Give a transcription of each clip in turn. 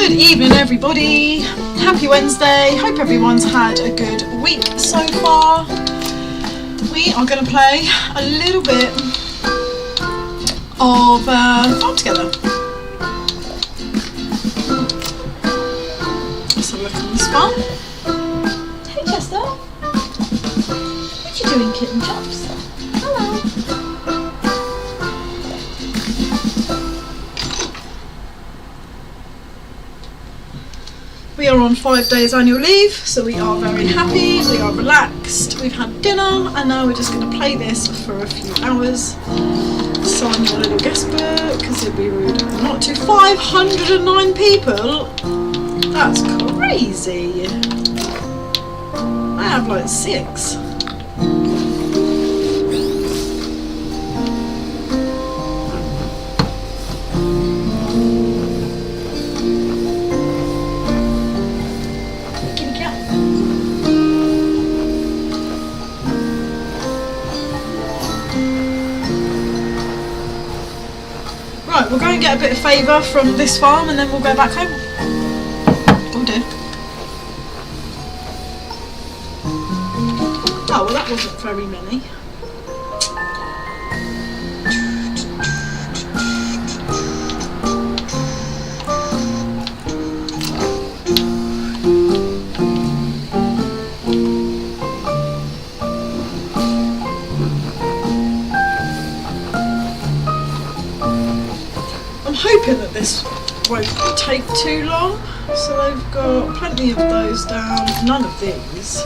Good evening everybody, happy Wednesday, hope everyone's had a good week so far. We are going to play a little bit of Farm Together. Let's have a look on this farm. Hey Chester, what you doing kitten chops? Hello. We are on 5 days annual leave, so we are very happy, we are relaxed, we've had dinner, and now we're just going to play this for a few hours. Sign your little guest book, because it'd be rude not to. 509 people? That's crazy. I have like 6. We'll go and get a bit of favour from this farm and then we'll go back home. Oh dear. Oh, well that wasn't very many. Hoping that this won't take too long, so they've got plenty of those down, none of these.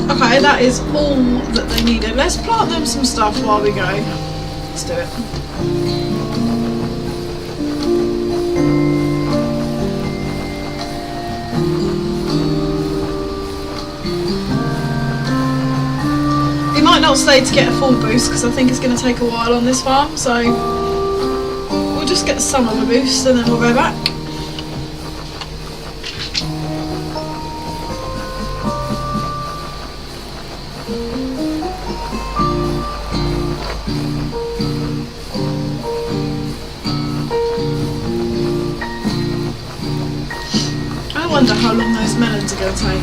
Okay, that is all that they needed. Let's plant them some stuff while we go. Let's do it. We might not stay to get a full boost because I think it's going to take a while on this farm, so we'll just get some of a boost and then we'll go back. I wonder how long those melons are going to take.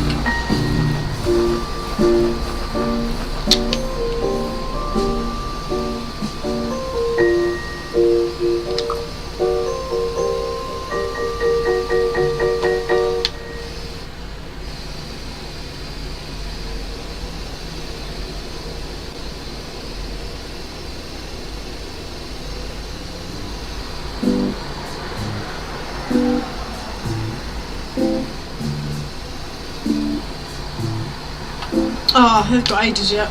Oh, they've got ages yet.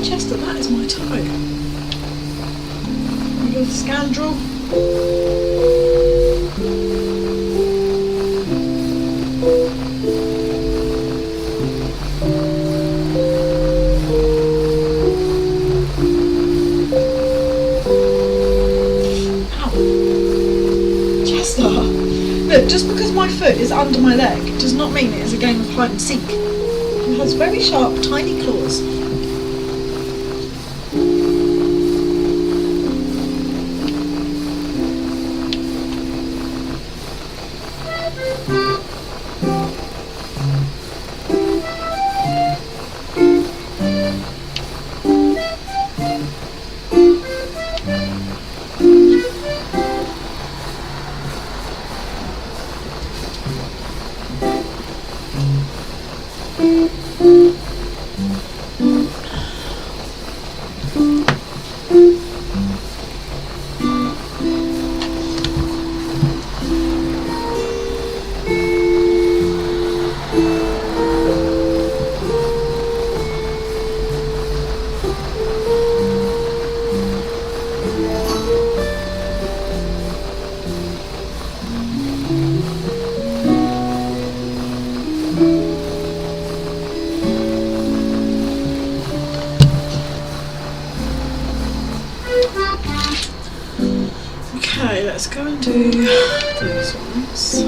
Chester, that is my toe. You little scoundrel. just because my foot is under my leg does not mean it is a game of hide and seek. It has very sharp, tiny claws. Okay, let's go and do these ones.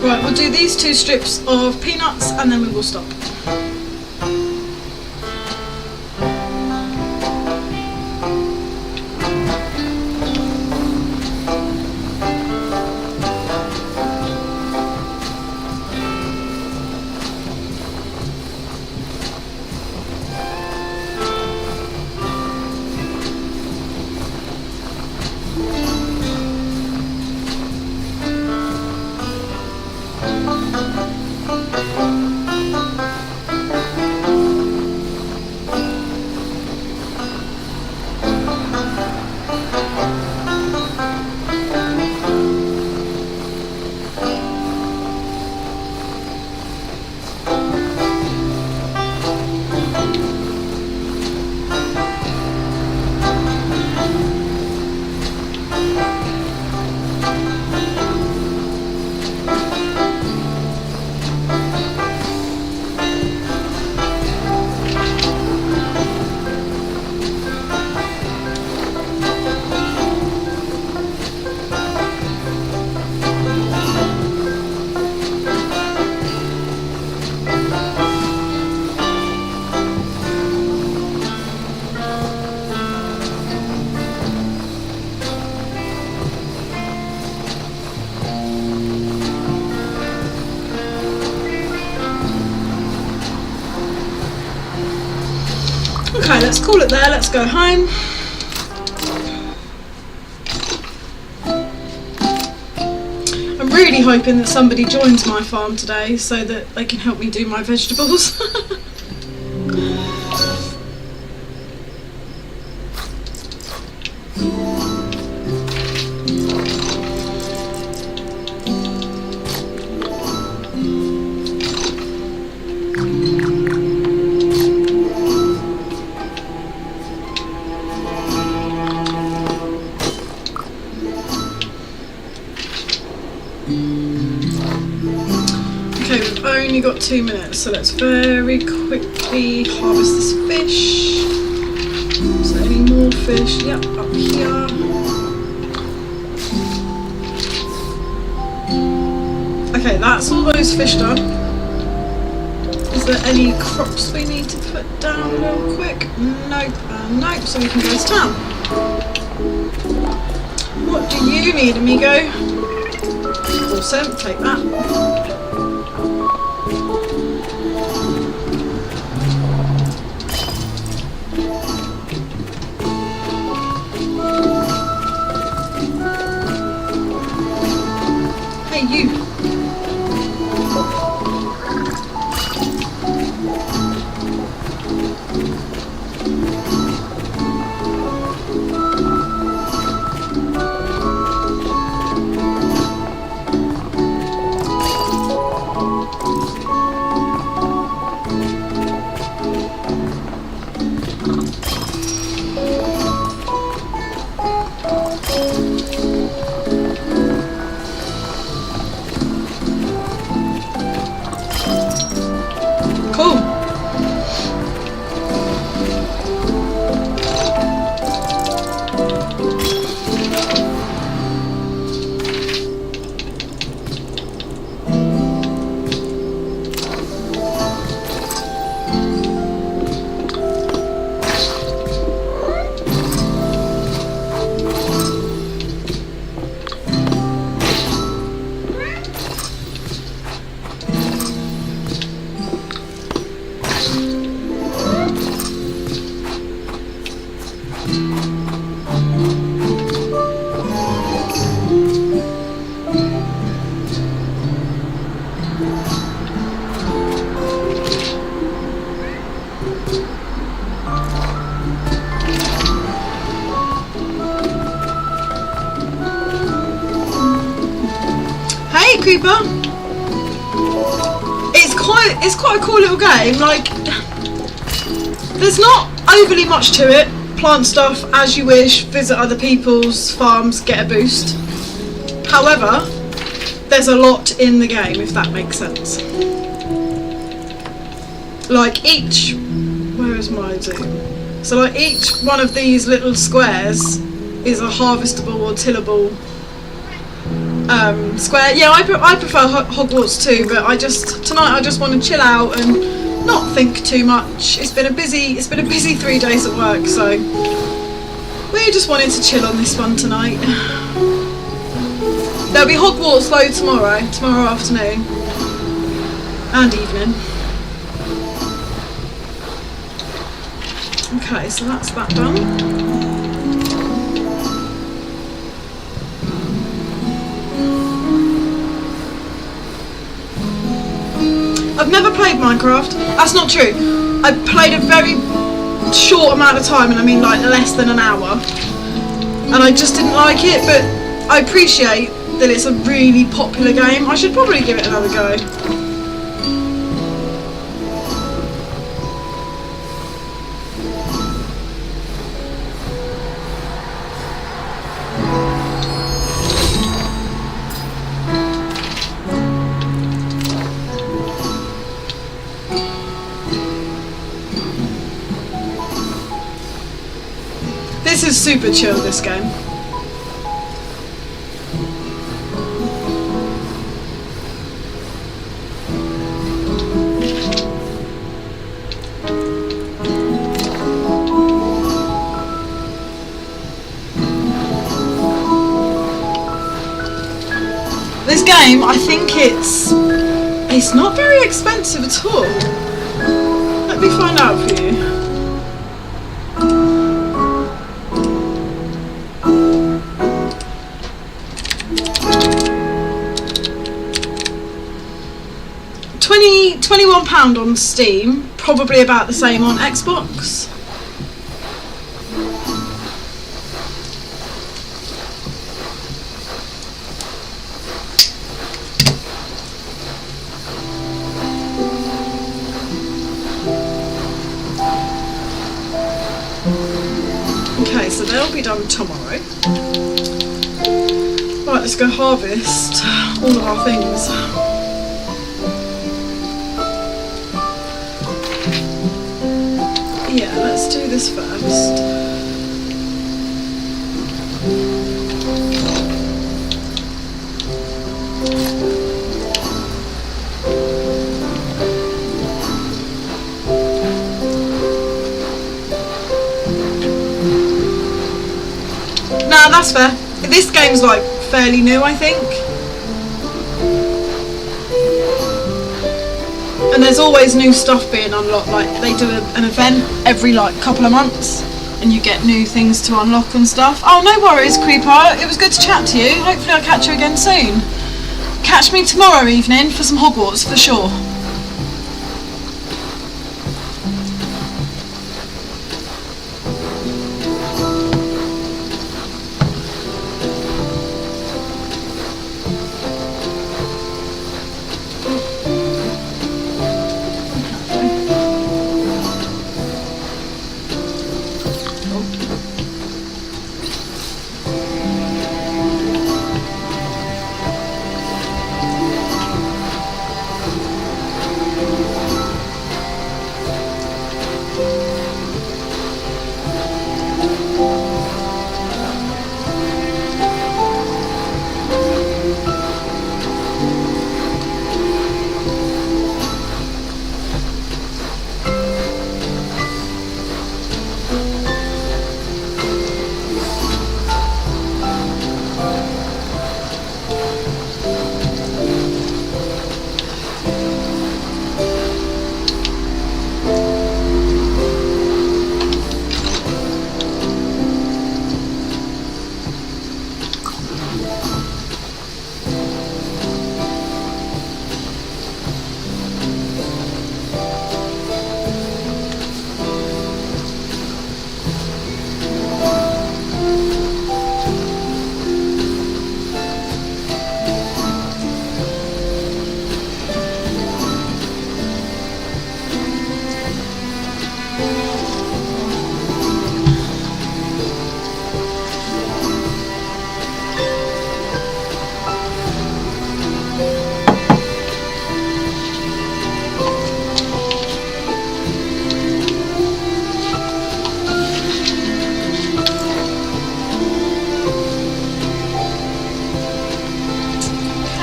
Right, we'll do these 2 strips of peanuts and then we will stop. Okay, let's call it there, let's go home. I'm really hoping that somebody joins my farm today so that they can help me do my vegetables. Okay, we've only got 2 minutes, so let's very quickly harvest this fish. So any more fish? Yep, up here. Okay, that's all those fish done. Is there any crops we need to put down real quick? Nope, nope, so we can go to town. What do you need, amigo? Awesome, take that. Hey, you. Hey Creeper. It's quite a cool little game. Like, there's not overly much to it. Plant stuff as you wish, visit other people's farms, get a boost. However, there's a lot in the game, if that makes sense. Like where is my zoom? So like each one of these little squares is a harvestable or tillable square. Yeah, I prefer Hogwarts too, but tonight I just want to chill out and not think too much. It's been a busy 3 days at work, so we just wanted to chill on this one tonight. There'll be Hogwarts though tomorrow afternoon and evening. Okay, so that's that done. I've never played Minecraft. That's not true. I played a very short amount of time, and I mean like less than an hour, and I just didn't like it, but I appreciate that it's a really popular game. I should probably give it another go. This is super chill, this game. This game, I think it's not very expensive at all. Let me find out for you. £21 on Steam, probably about the same on Xbox. Okay, so they'll be done tomorrow. Right, let's go harvest all of our things. Yeah, let's do this first. Nah, that's fair. This game's like fairly new, I think. And there's always new stuff being unlocked. Like they do an event every like couple of months, and you get new things to unlock and stuff. Oh, no worries, Creeper. It was good to chat to you. Hopefully I'll catch you again soon. Catch me tomorrow evening for some Hogwarts for sure.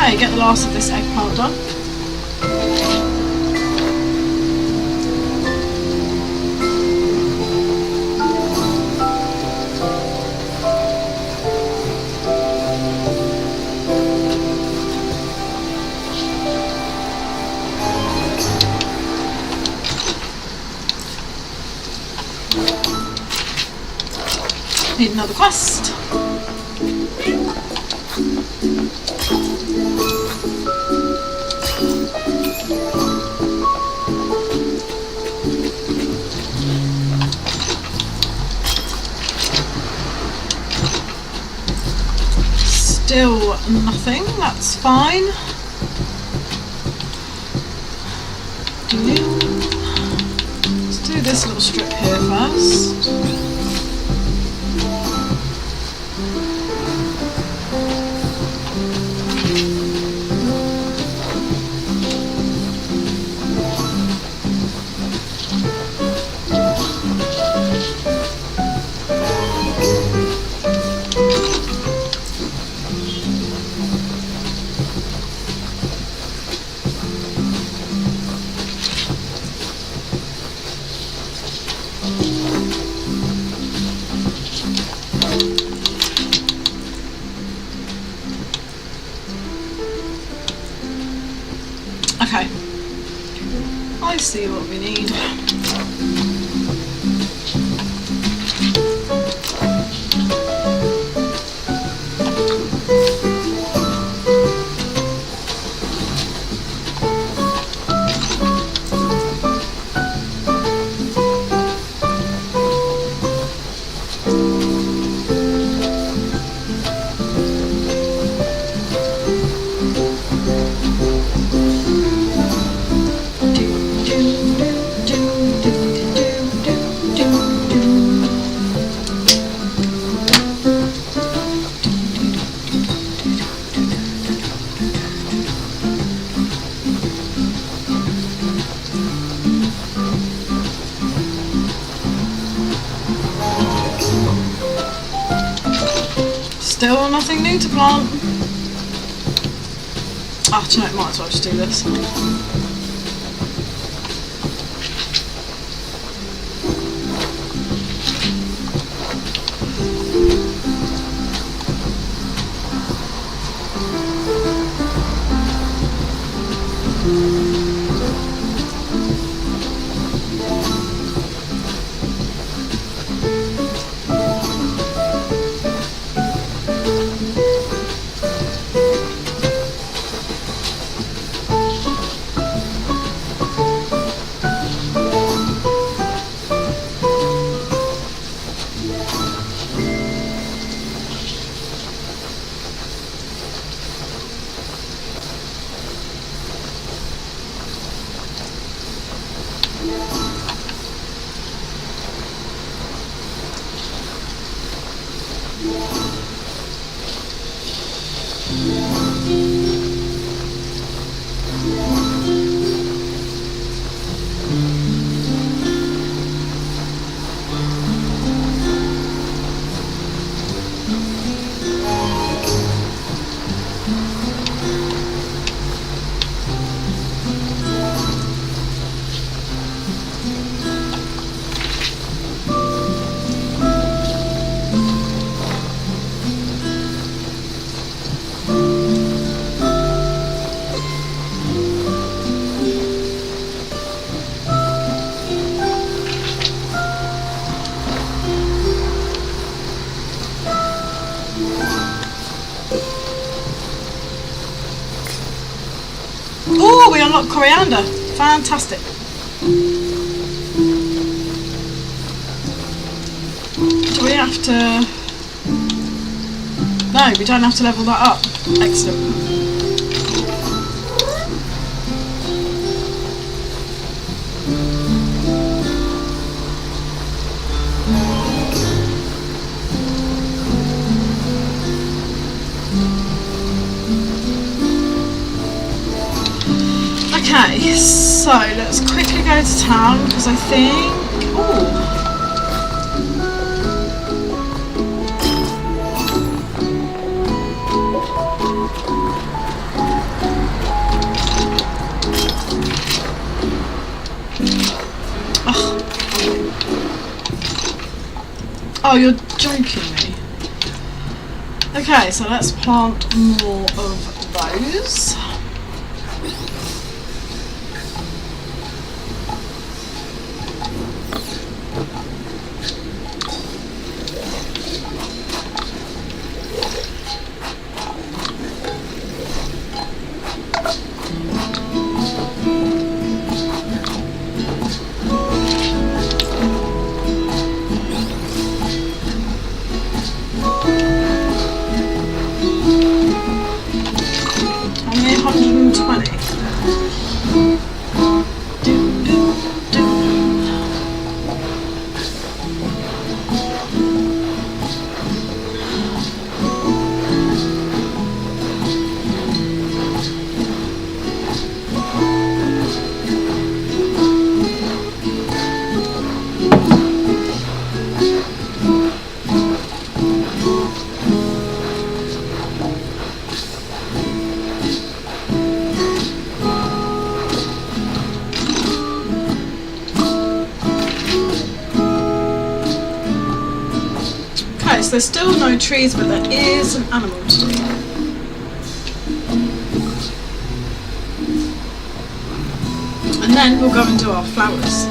Okay, get the last of this eggplant done. Need another crust. Still nothing, that's fine. Let's do this little strip here first. Okay, I see what we need. Still nothing new to plant. Oh, do you know, might as well just do this. Oh, we unlocked coriander. Fantastic. Do we have to... No, we don't have to level that up. Excellent. Okay, so let's quickly go to town because I think... Ooh. Oh, you're joking me. Okay, so let's plant more of those. Only 120. Okay, so there's still no trees, but there is an animal tree. And then we'll go and do our flowers.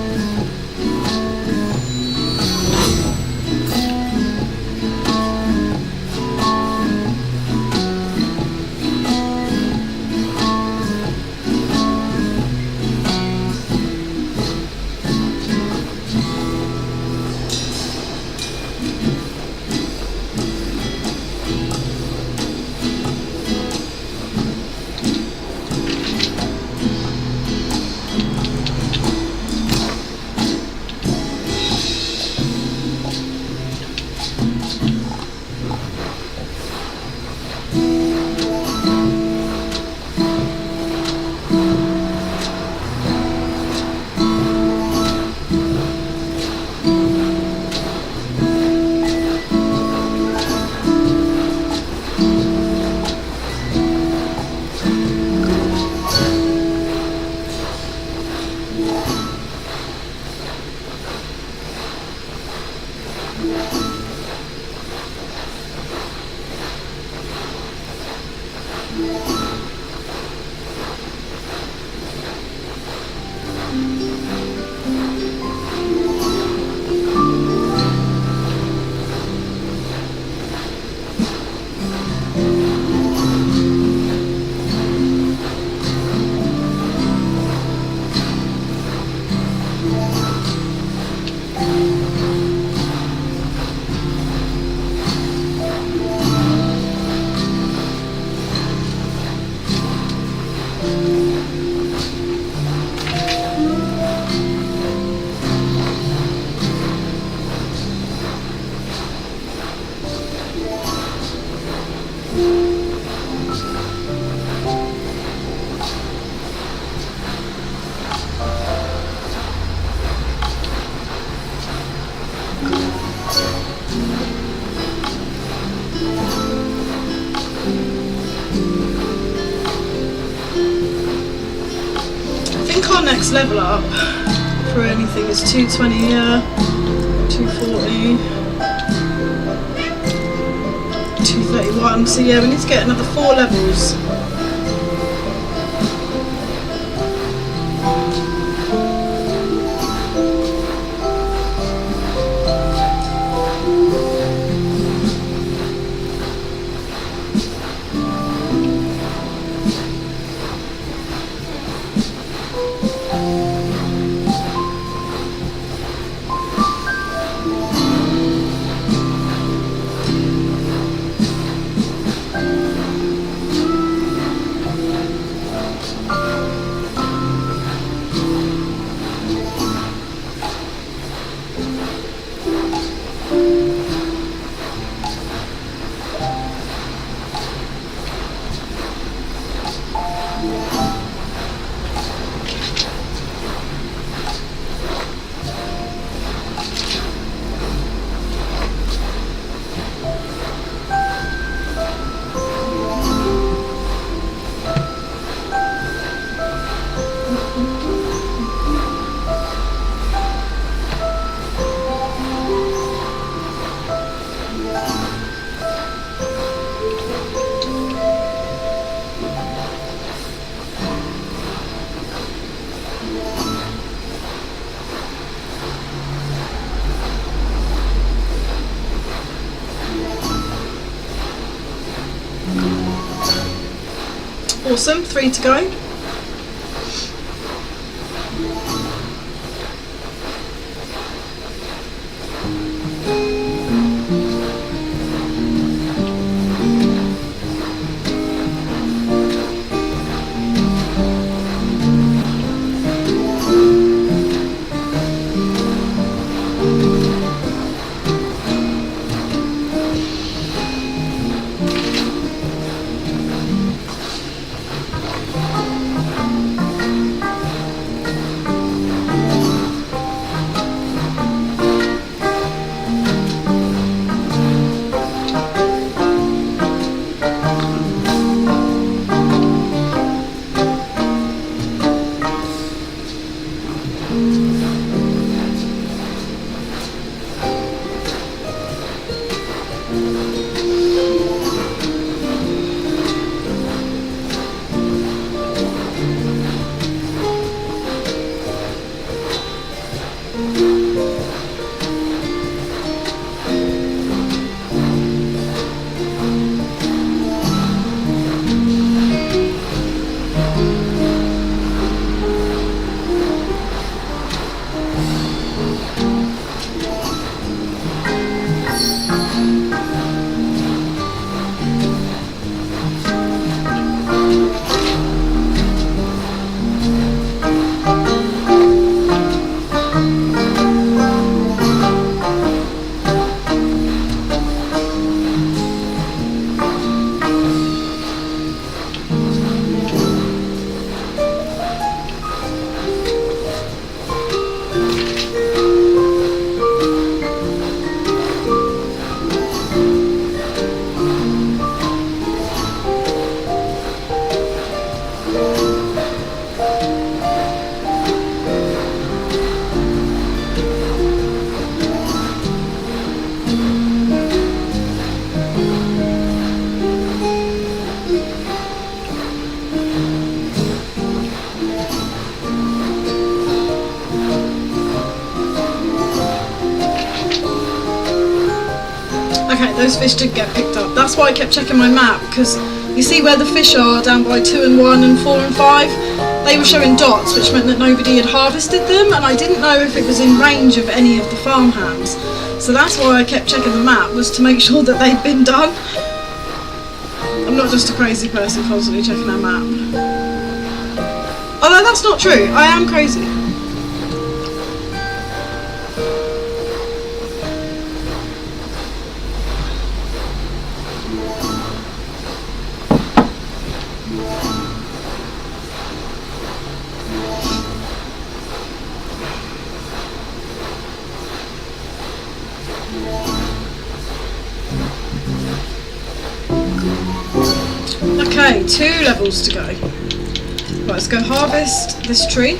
Next level up for anything is 220 here, 240, 231. So yeah, we need to get another 4 levels. Awesome, 3 to go. Okay, those fish did get picked up. That's why I kept checking my map, because you see where the fish are down by 2 and 1 and 4 and 5? They were showing dots, which meant that nobody had harvested them, and I didn't know if it was in range of any of the farmhands. So that's why I kept checking the map, was to make sure that they'd been done. I'm not just a crazy person constantly checking our map. Although that's not true, I am crazy. Okay, 2 levels to go. Right, let's go harvest this tree.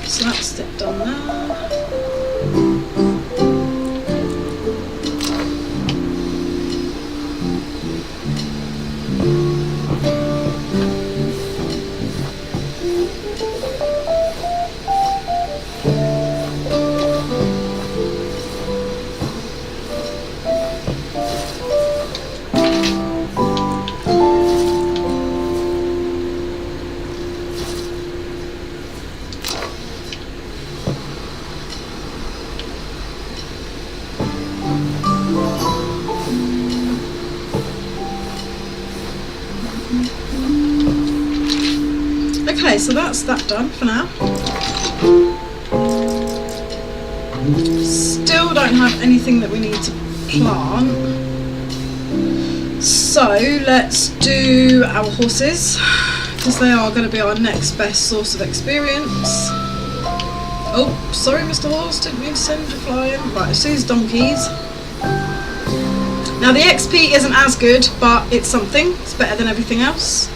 So that's step done there. Okay, so that's that done for now. Still don't have anything that we need to plant. So let's do our horses, because they are going to be our next best source of experience. Oh, sorry Mr. Horse, didn't mean to send you flying. Right, let's do these donkeys. Now the XP isn't as good, but it's something. It's better than everything else.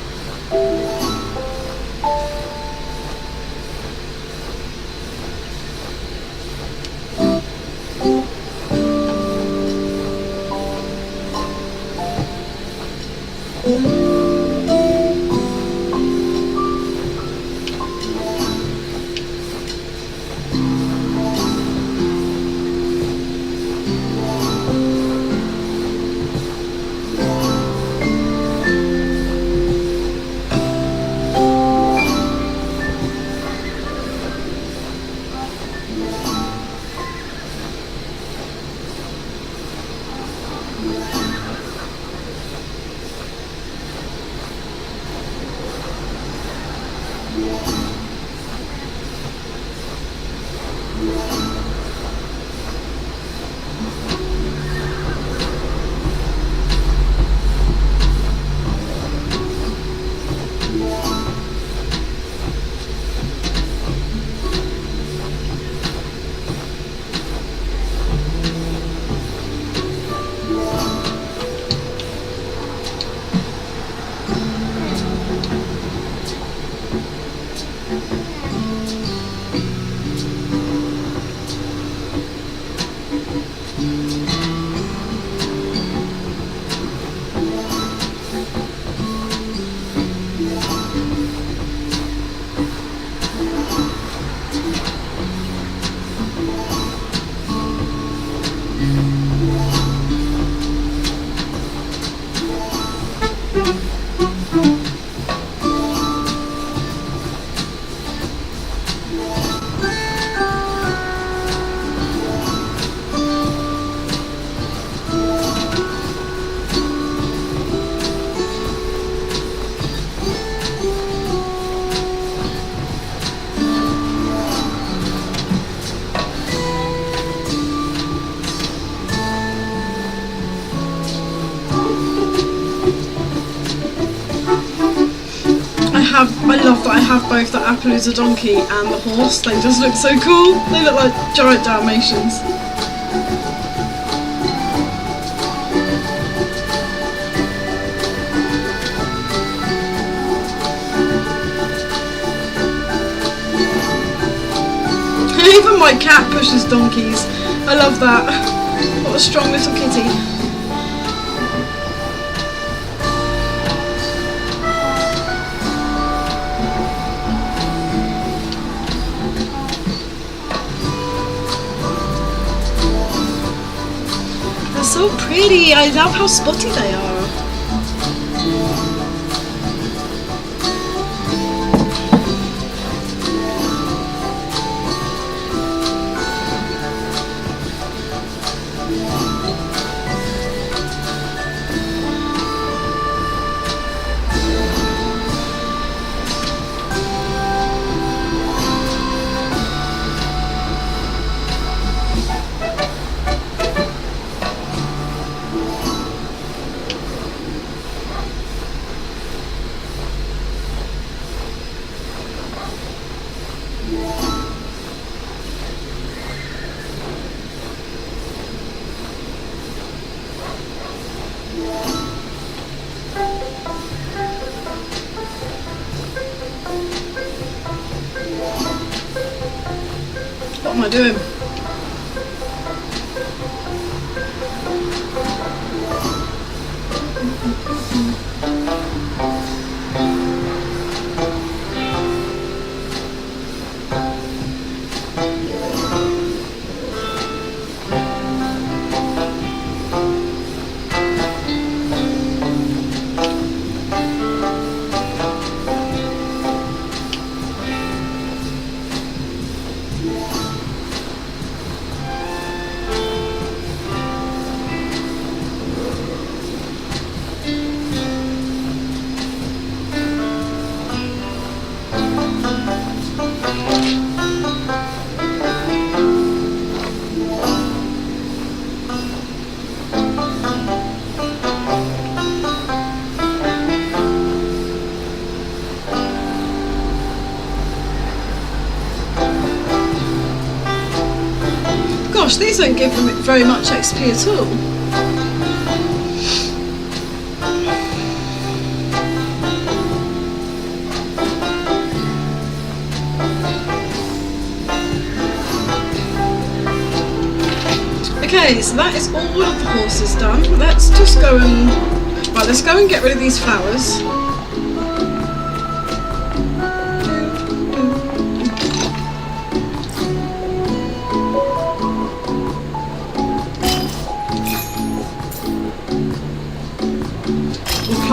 I love that I have both the Appaloosa donkey and the horse. They just look so cool. They look like giant Dalmatians. Even my cat pushes donkeys. I love that. What a strong little kitty. So pretty. I love how spotty they are. What am I doing? Gosh, these don't give them very much XP at all. Okay, so that is all of the horses done. Let's just go and... Right, let's go and get rid of these flowers.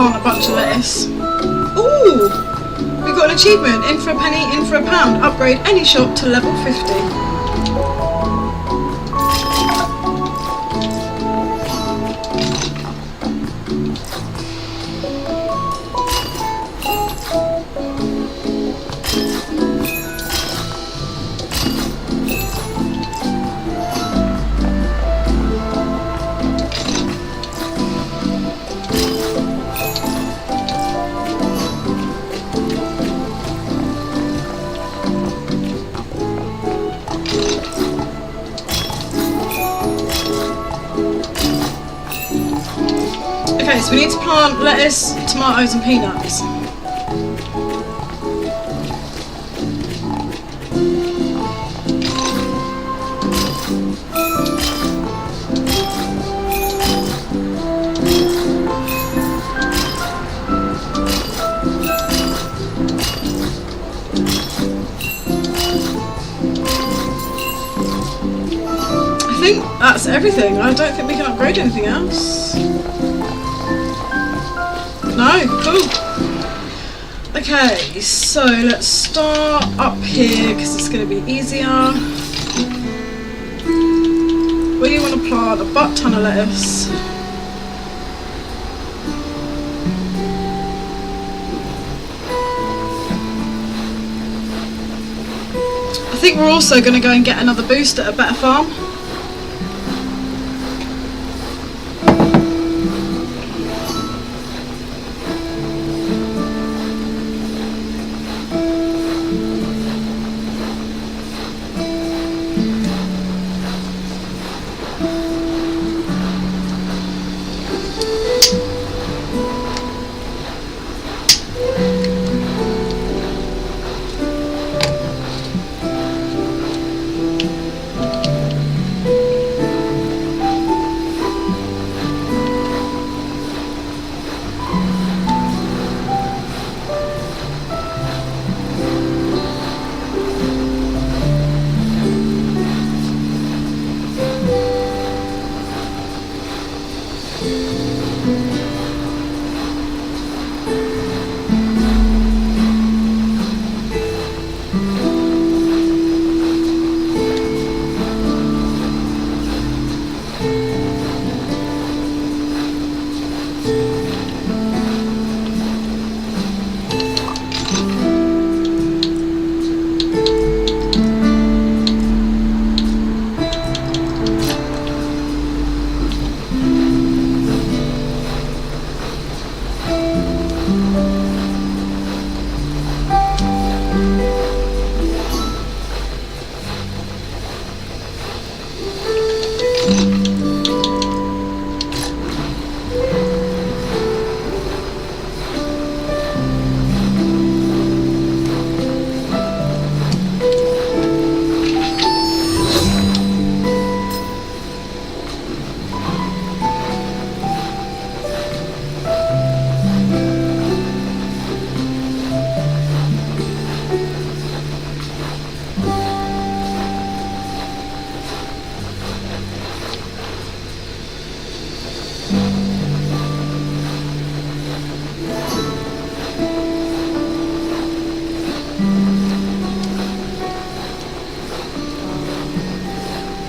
Plant a bunch of lettuce. Ooh! We got an achievement. In for a penny, in for a pound. Upgrade any shop to level 50. Okay, so we need to plant lettuce, tomatoes and peanuts. I think that's everything. I don't think we can upgrade anything else. No, cool. Okay, so let's start up here because it's going to be easier. We want to plant a butt ton of lettuce. I think we're also going to go and get another boost at a better farm.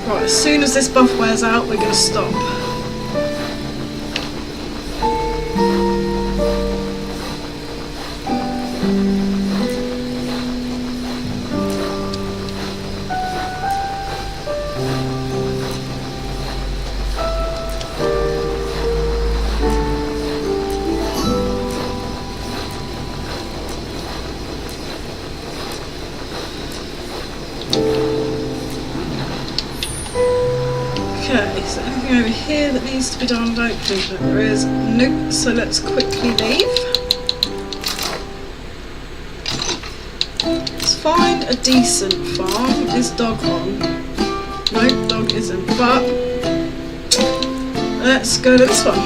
Right, as soon as this buff wears out, we're going to stop. Okay, so anything over here that needs to be done? I don't think that there is. Nope, so let's quickly leave. Let's find a decent farm. Is dog on? No, dog isn't, but let's go to this one.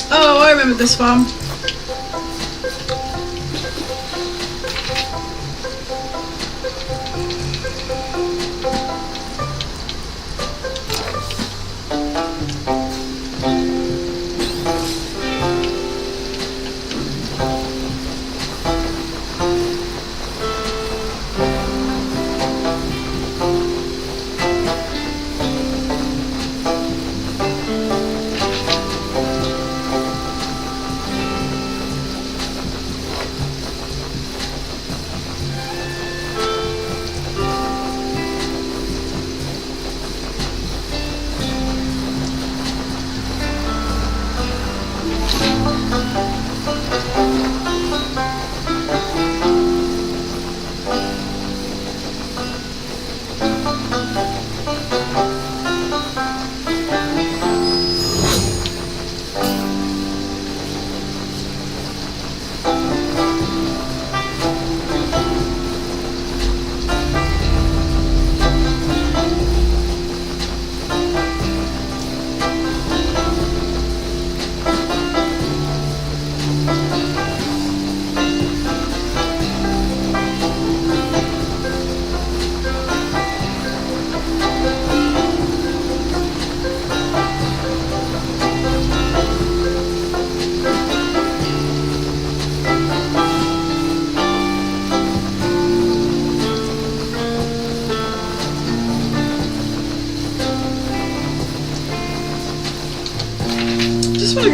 Oh, I remember this farm.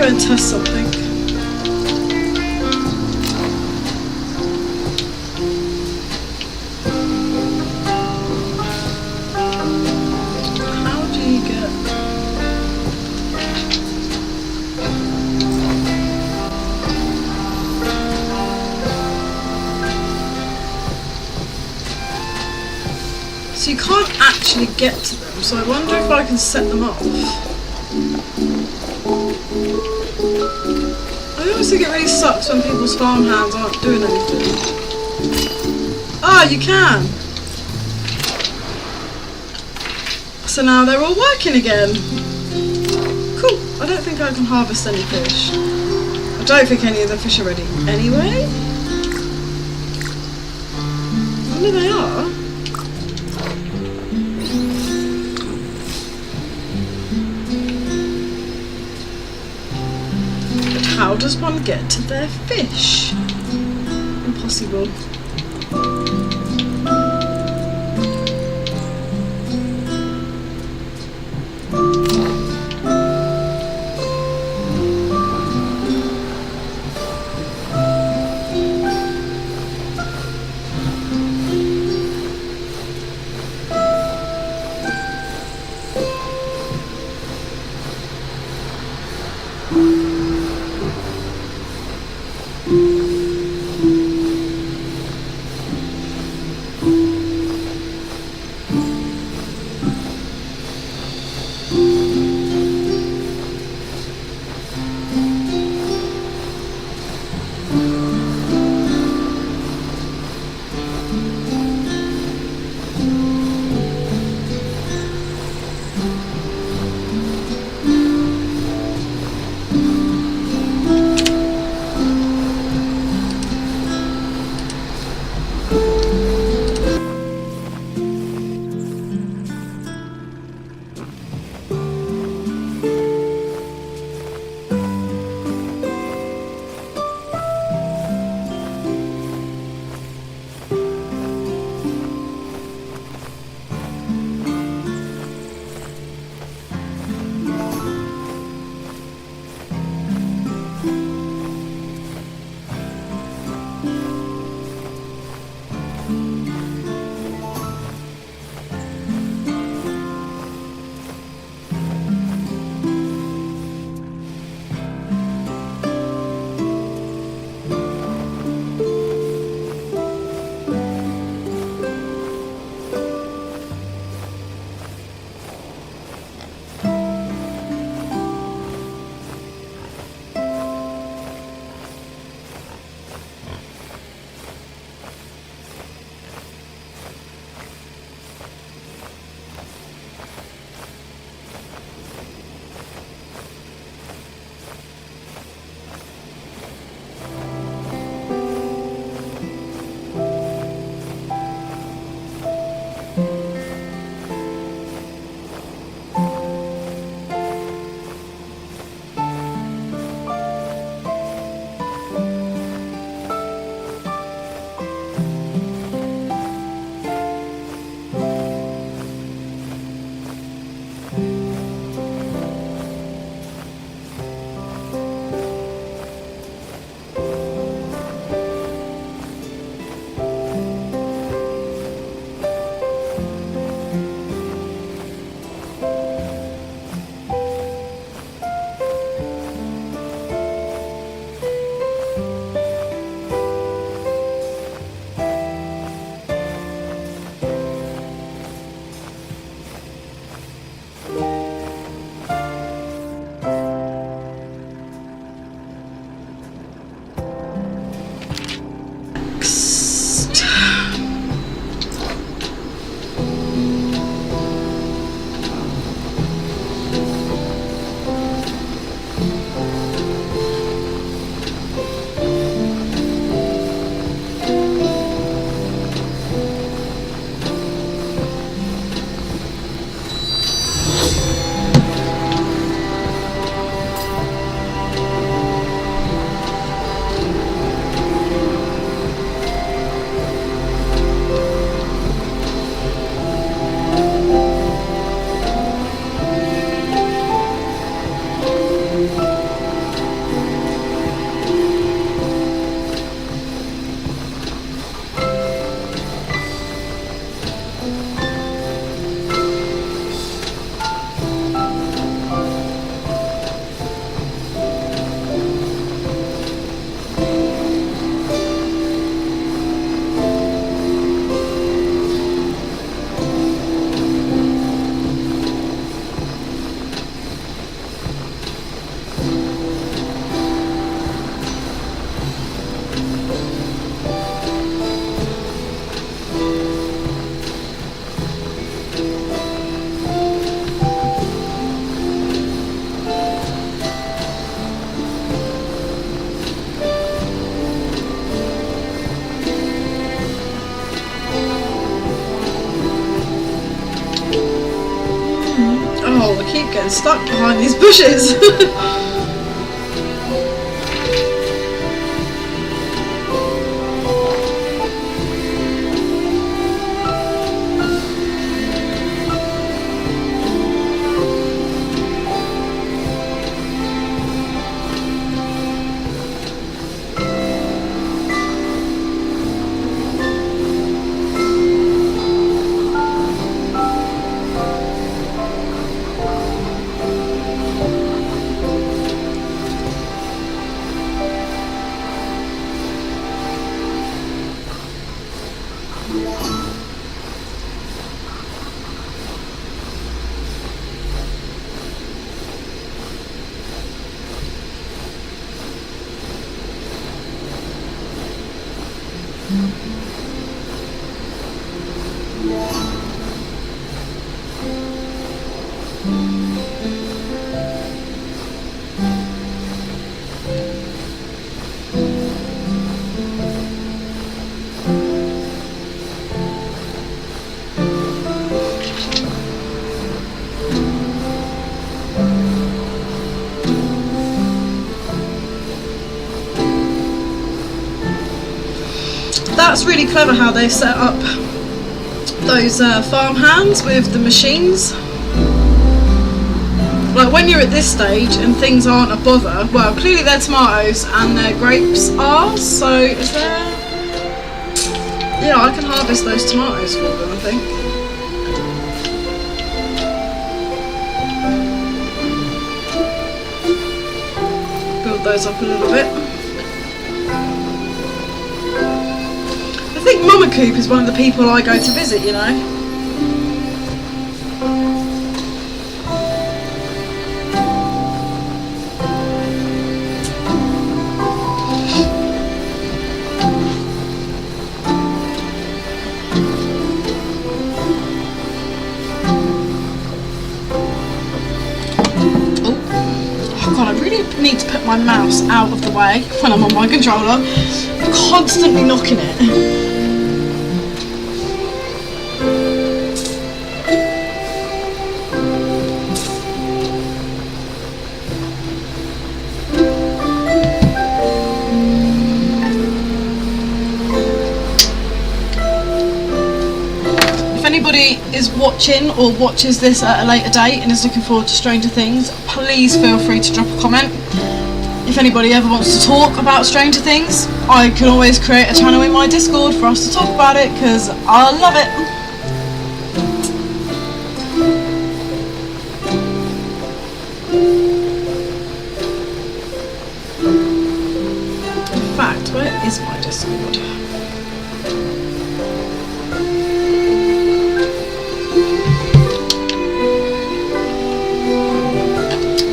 go and test something. How do you get... So you can't actually get to them, so I wonder if I can set them off. I always think it really sucks when people's farm hands aren't doing anything. Ah, you can! So now they're all working again. Cool. I don't think I can harvest any fish. I don't think any of the fish are ready anyway. I wonder they are. How does one get to their fish? Impossible. getting stuck behind these bushes. That's really clever how they've set up those farm hands with the machines. Like when you're at this stage and things aren't a bother, well clearly their tomatoes and their grapes are, so is there... Yeah, I can harvest those tomatoes for them, I think. Build those up a little bit. I think Mama Coop is one of the people I go to visit, you know. Oh god, I really need to put my mouse out of the way when I'm on my controller. I'm constantly knocking it. Anybody is watching or watches this at a later date and is looking forward to Stranger Things, please feel free to drop a comment. If anybody ever wants to talk about Stranger Things, I can always create a channel in my Discord for us to talk about it because I love it. In fact, where is my Discord?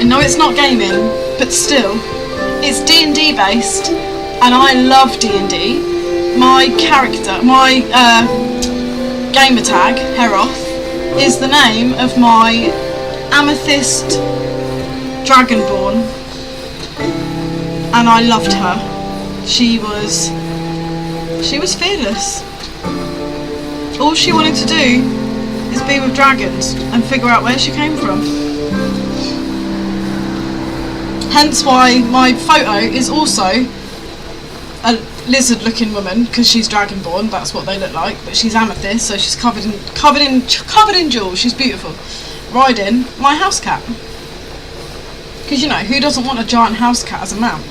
No, it's not gaming, but still, it's D&D based, and I love D&D. My character, my gamer tag, Heroth, is the name of my amethyst dragonborn, and I loved her. She was fearless. All she wanted to do is be with dragons and figure out where she came from. Hence why my photo is also a lizard-looking woman, because she's dragonborn. That's what they look like. But she's amethyst, so she's covered in jewels. She's beautiful. Riding my house cat, because you know who doesn't want a giant house cat as a mount?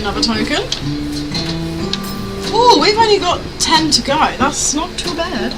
Another token. Oh, we've only got 10 to go. That's not too bad.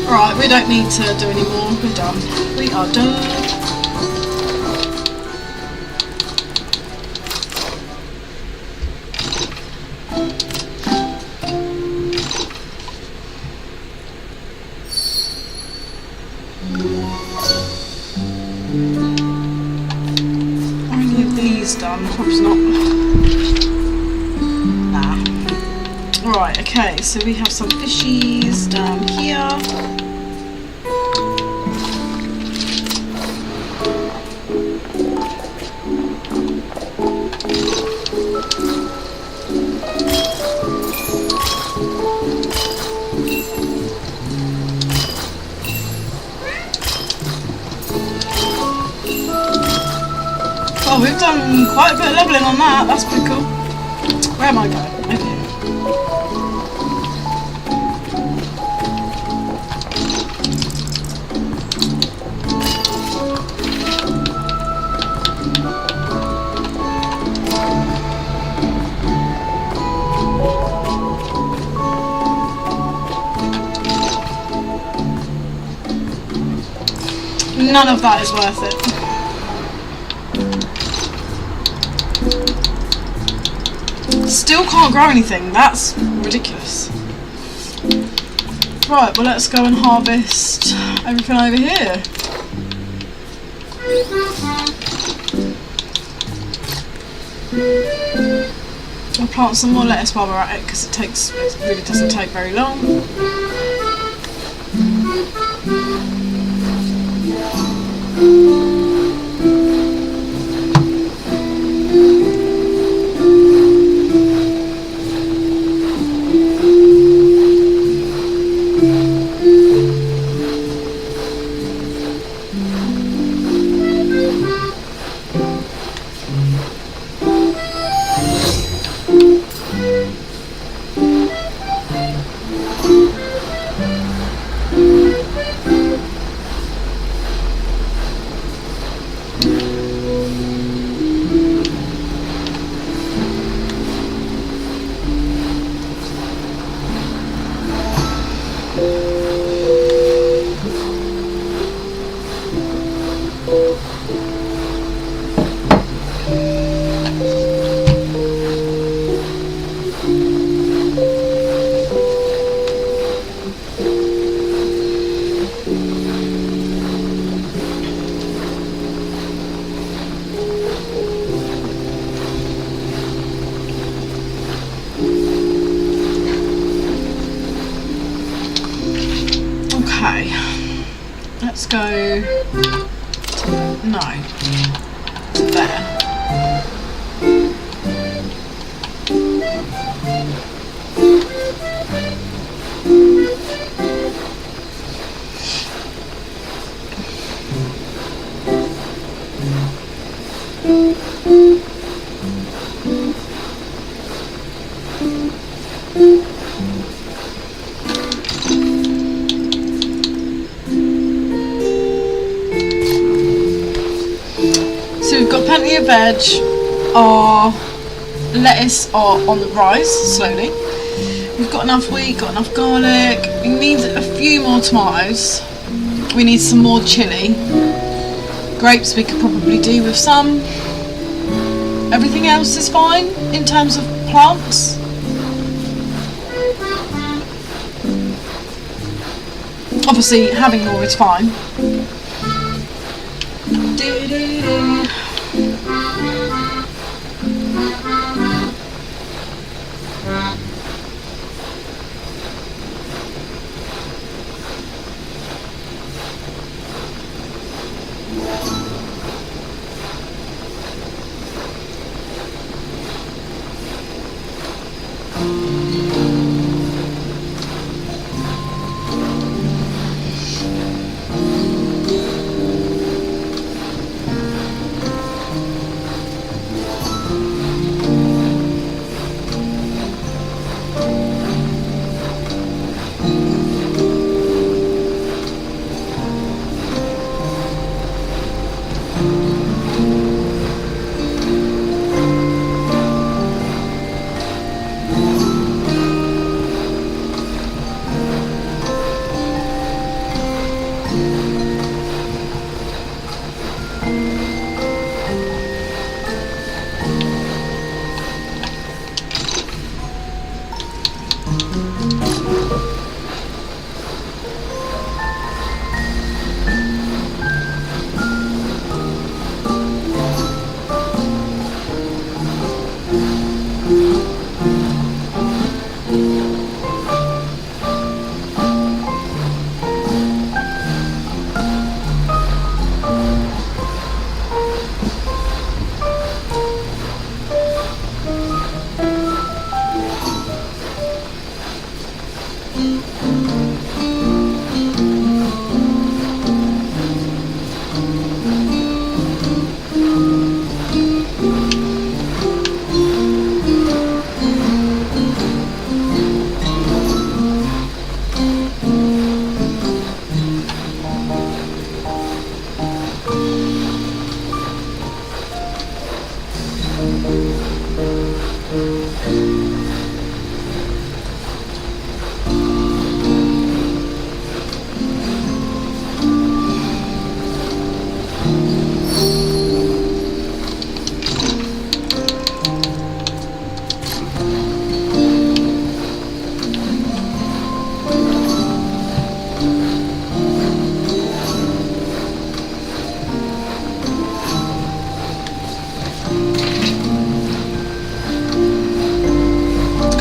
Right, we don't need to do any more. We're done. We are done. Done, perhaps not. Nah. Right, okay, so we have some fishies down here. Oh, we've done quite a bit of levelling on that, that's pretty cool. Where am I going? Okay. None of that is worth it. Still can't grow anything, that's ridiculous. Right, well let's go and harvest everything over here. I'll plant some more lettuce while we're at it because it really doesn't take very long. Okay, let's go to there. So we've got plenty of veg. Our lettuce are on the rise slowly. We've got enough wheat, got enough garlic. We need a few more tomatoes. We need some more chilli. Grapes we could probably do with some. Everything else is fine in terms of plants. Obviously having more is fine.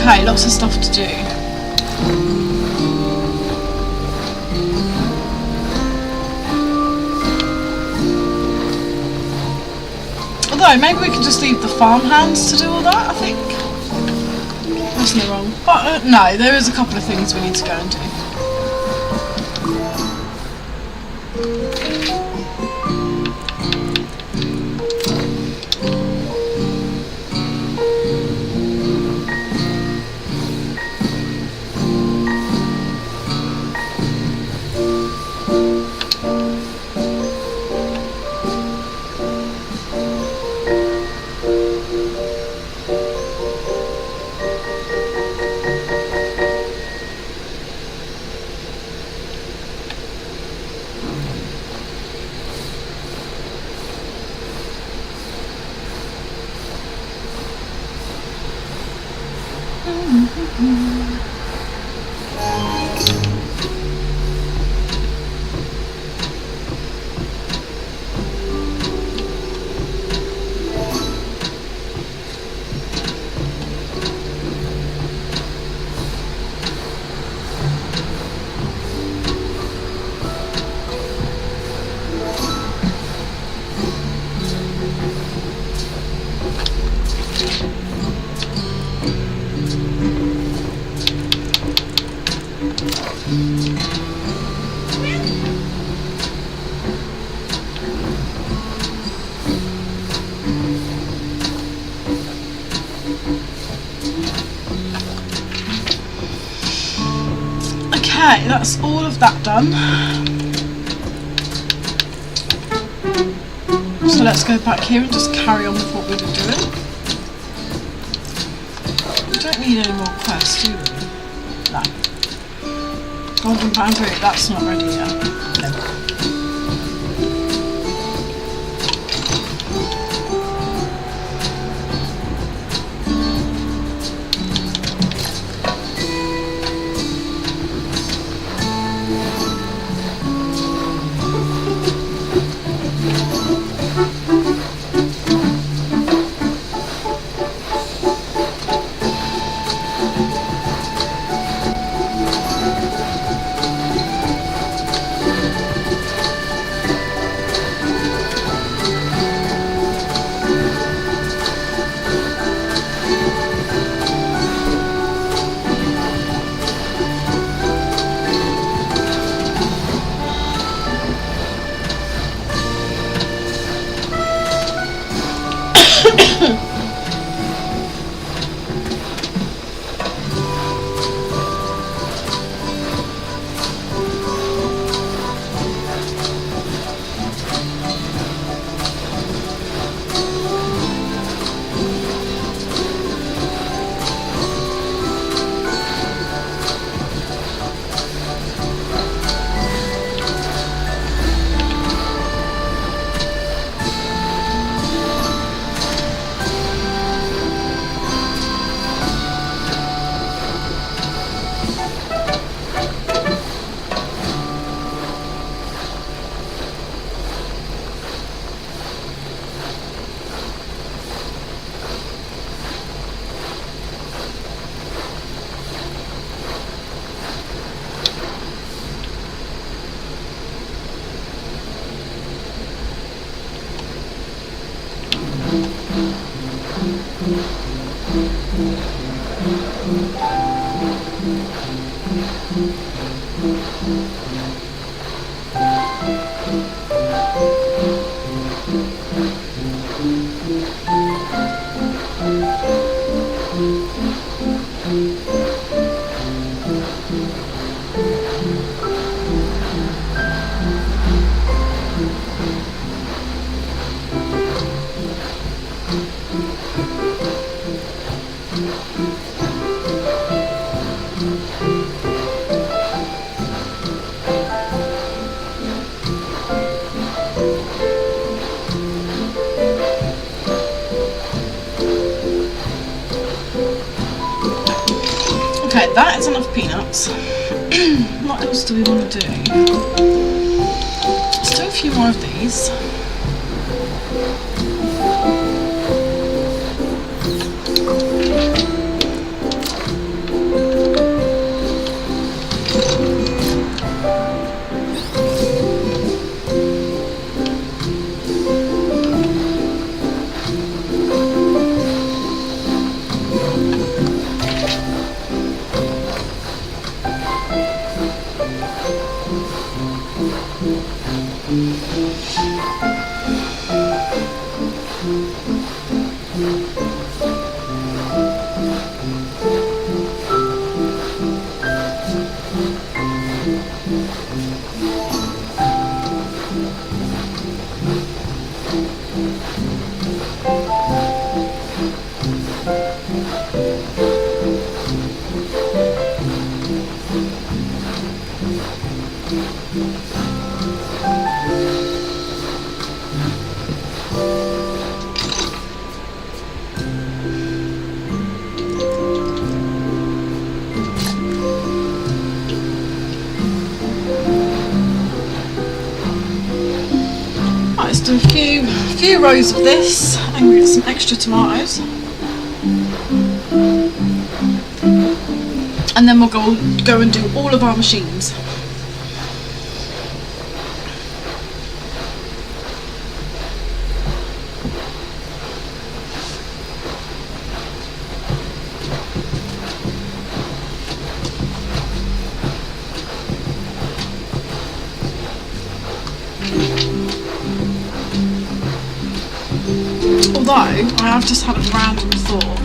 Okay, lots of stuff to do. Although, maybe we could just leave the farmhands to do all that, I think. That's not wrong. But, no, there is a couple of things we need to go and do. Okay, that's all of that done. So let's go back here and just carry on with what we were doing. We don't need any more quests, do we? No. Golden Bamboo, that's not ready yet. No. Okay, that is enough peanuts. What else do we want to do? Let's do a few more of these. Let's do a few rows of this and get some extra tomatoes, and then we'll go and do all of our machines. Although, I have just had a random thought.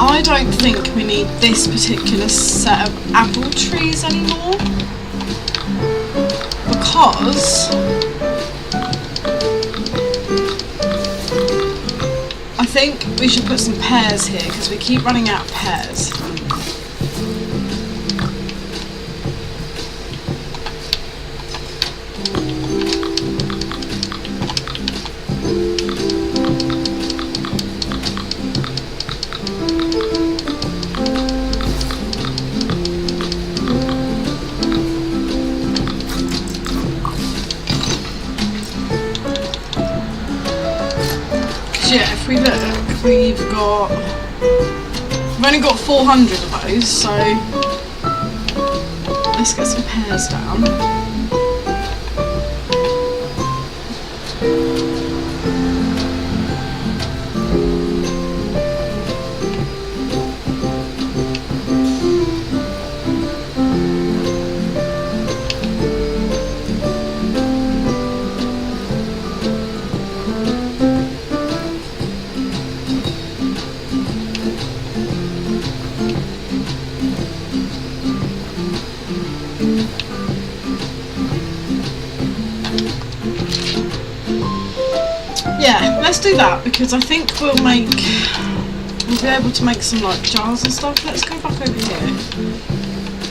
I don't think we need this particular set of apple trees anymore, because I think we should put some pears here, because we keep running out of pears. Yeah, if we look, we've only got 400 of those, so let's get some pears down. Yeah, let's do that, because I think we'll be able to make some like jars and stuff. Let's go back over here,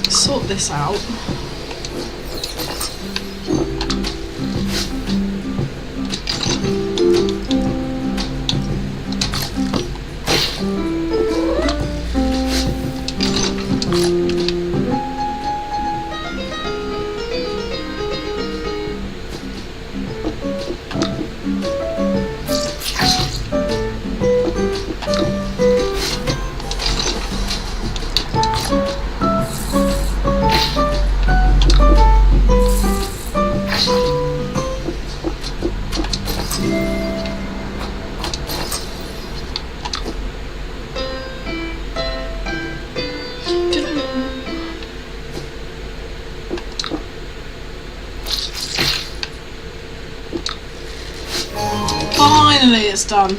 sort this out. Finally it's done.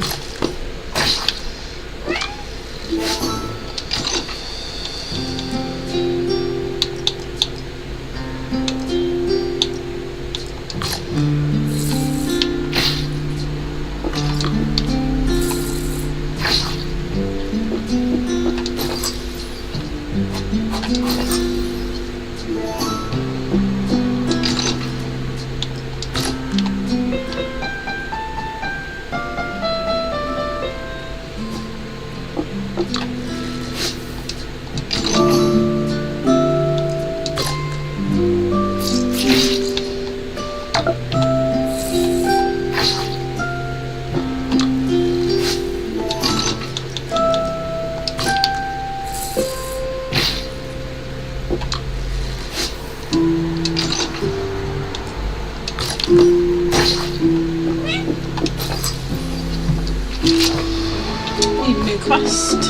Need a new quest.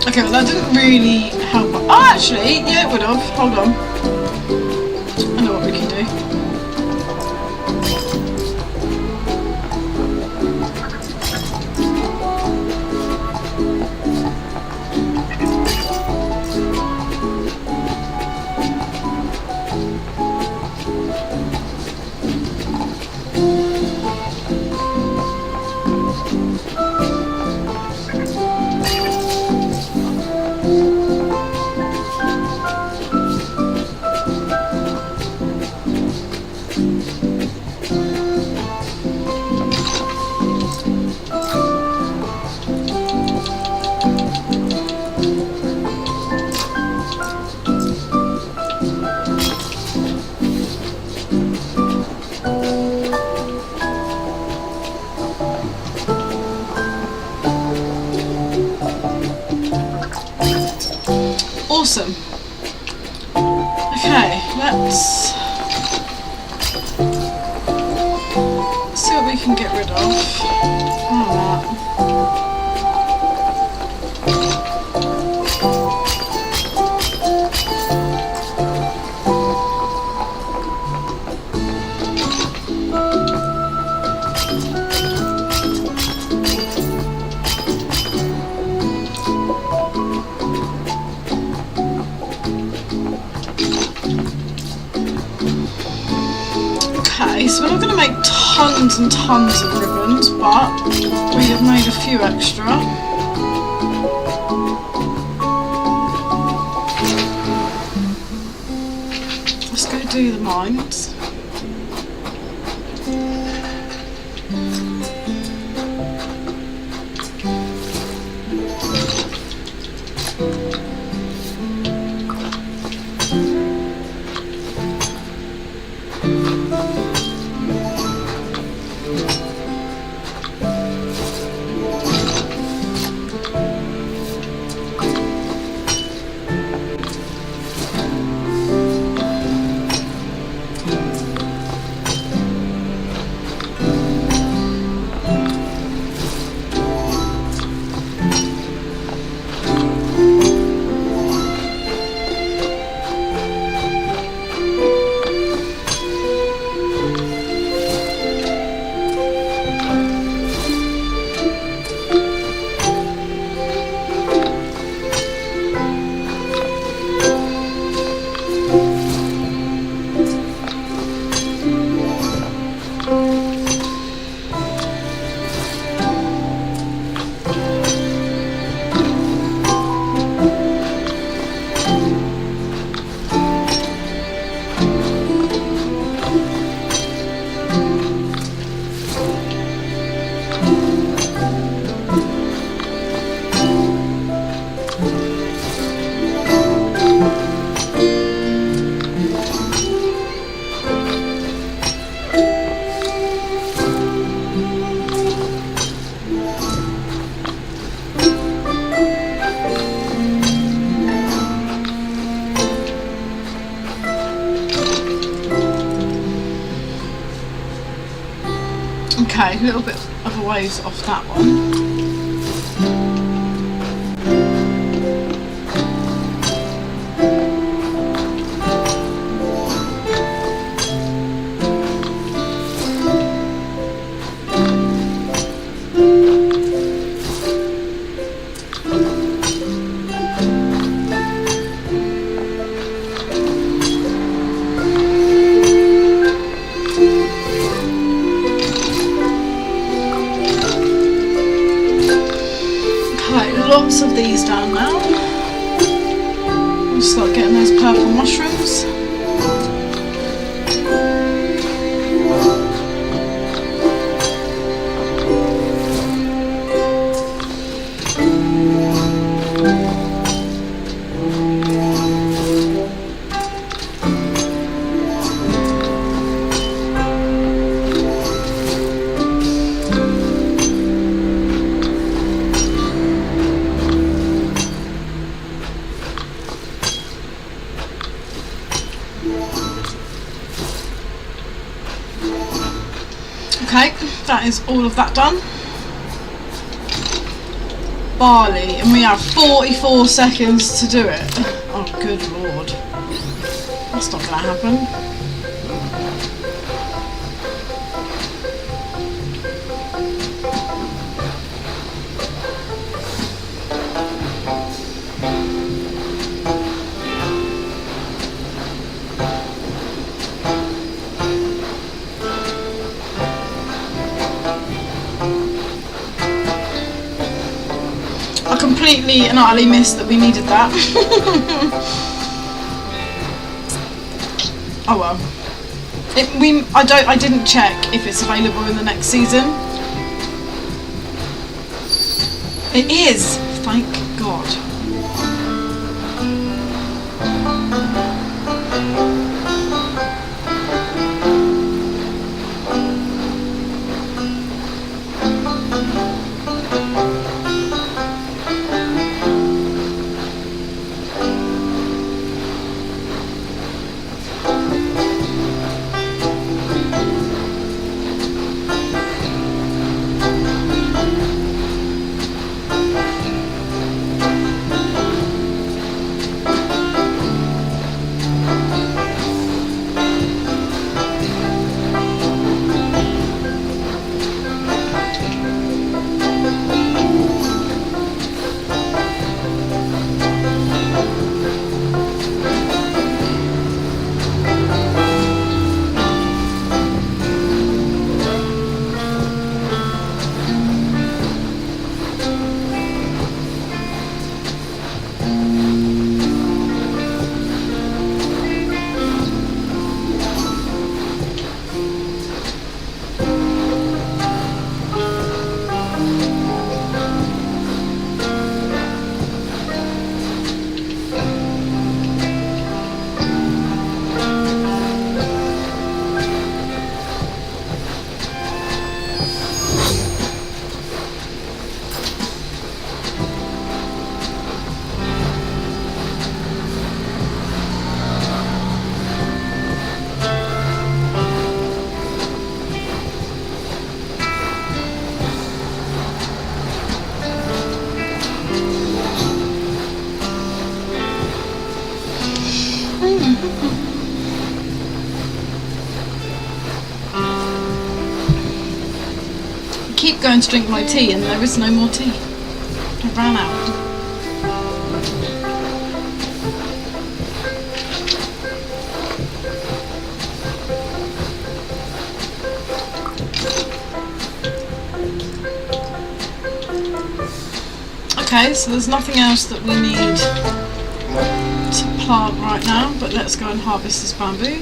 Okay, well that didn't really help. Oh, actually, yeah, it would have. Hold on. I know what we can do. Awesome. Okay, let's see what we can get rid of. Oh, okay, so we're not going to make tons and tons of ribbons, but we have made a few extra. Let's go do the mines. Okay, a little bit of a ways off that one. Lots of these down now. We'll start getting those purple mushrooms. Okay, that is all of that done. Barley, and we have 44 seconds to do it. Oh, good lord. That's not going to happen. I completely and utterly missed that we needed that. Oh well. I didn't check if it's available in the next season. It is, thank God. Keep going to drink my tea and there is no more tea. I ran out. Okay, so there's nothing else that we need to plant right now, but let's go and harvest this bamboo.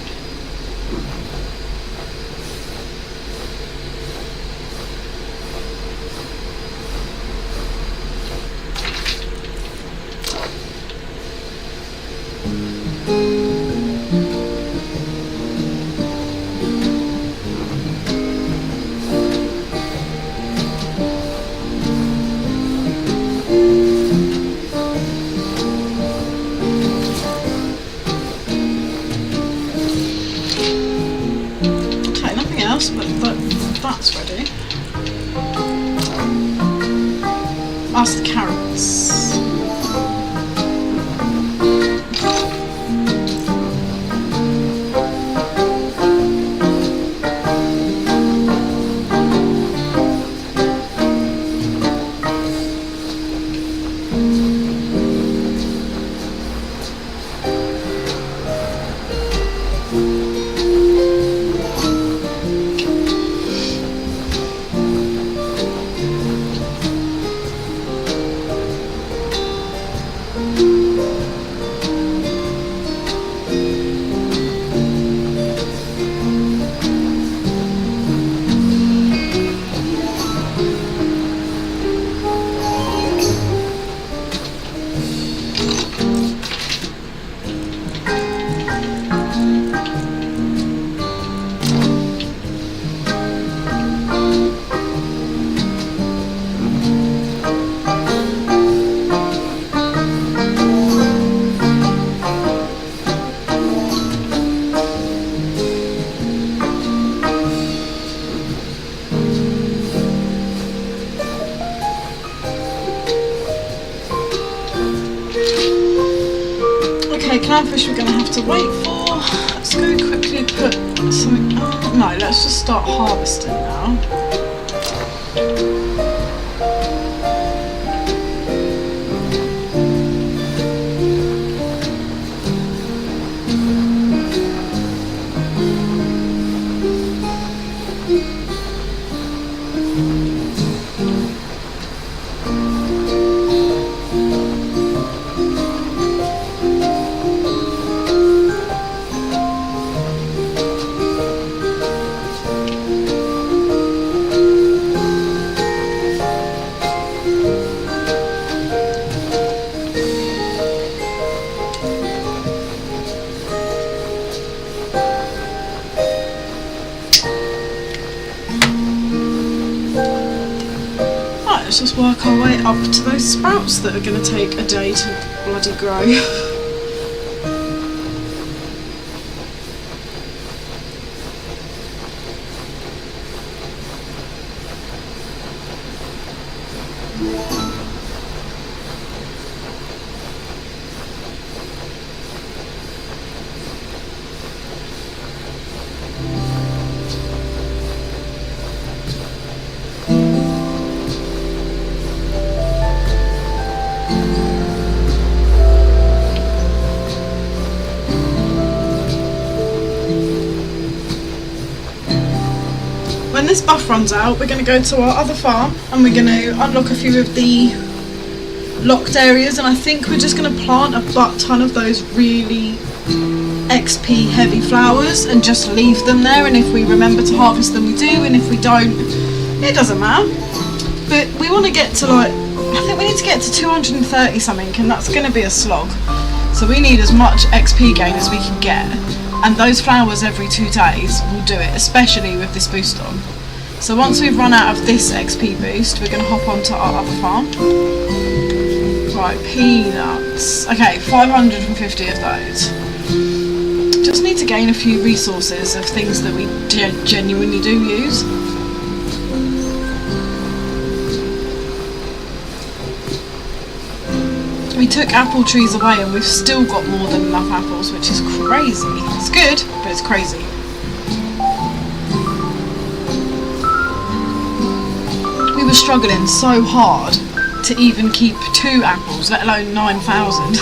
But that's ready. us the carrots. Okay, clownfish we're going to have to wait for. Let's go quickly put something. No, let's just start harvesting now. Let's just work our way up to those sprouts that are going to take a day to bloody grow. When this buff runs out, we're going to go to our other farm and we're going to unlock a few of the locked areas, and I think we're just going to plant a butt ton of those really XP heavy flowers and just leave them there, and if we remember to harvest them we do, and if we don't, it doesn't matter. But we want to get to I think we need to get to 230 something, and that's going to be a slog. So we need as much XP gain as we can get. And those flowers every 2 days will do it, especially with this boost on. So once we've run out of this XP boost, we're going to hop onto our other farm. Right, peanuts. Okay, 550 of those. Just need to gain a few resources of things that we genuinely do use. We took apple trees away and we've still got more than enough apples, which is crazy. It's good, but it's crazy. We were struggling so hard to even keep 2 apples, let alone 9,000.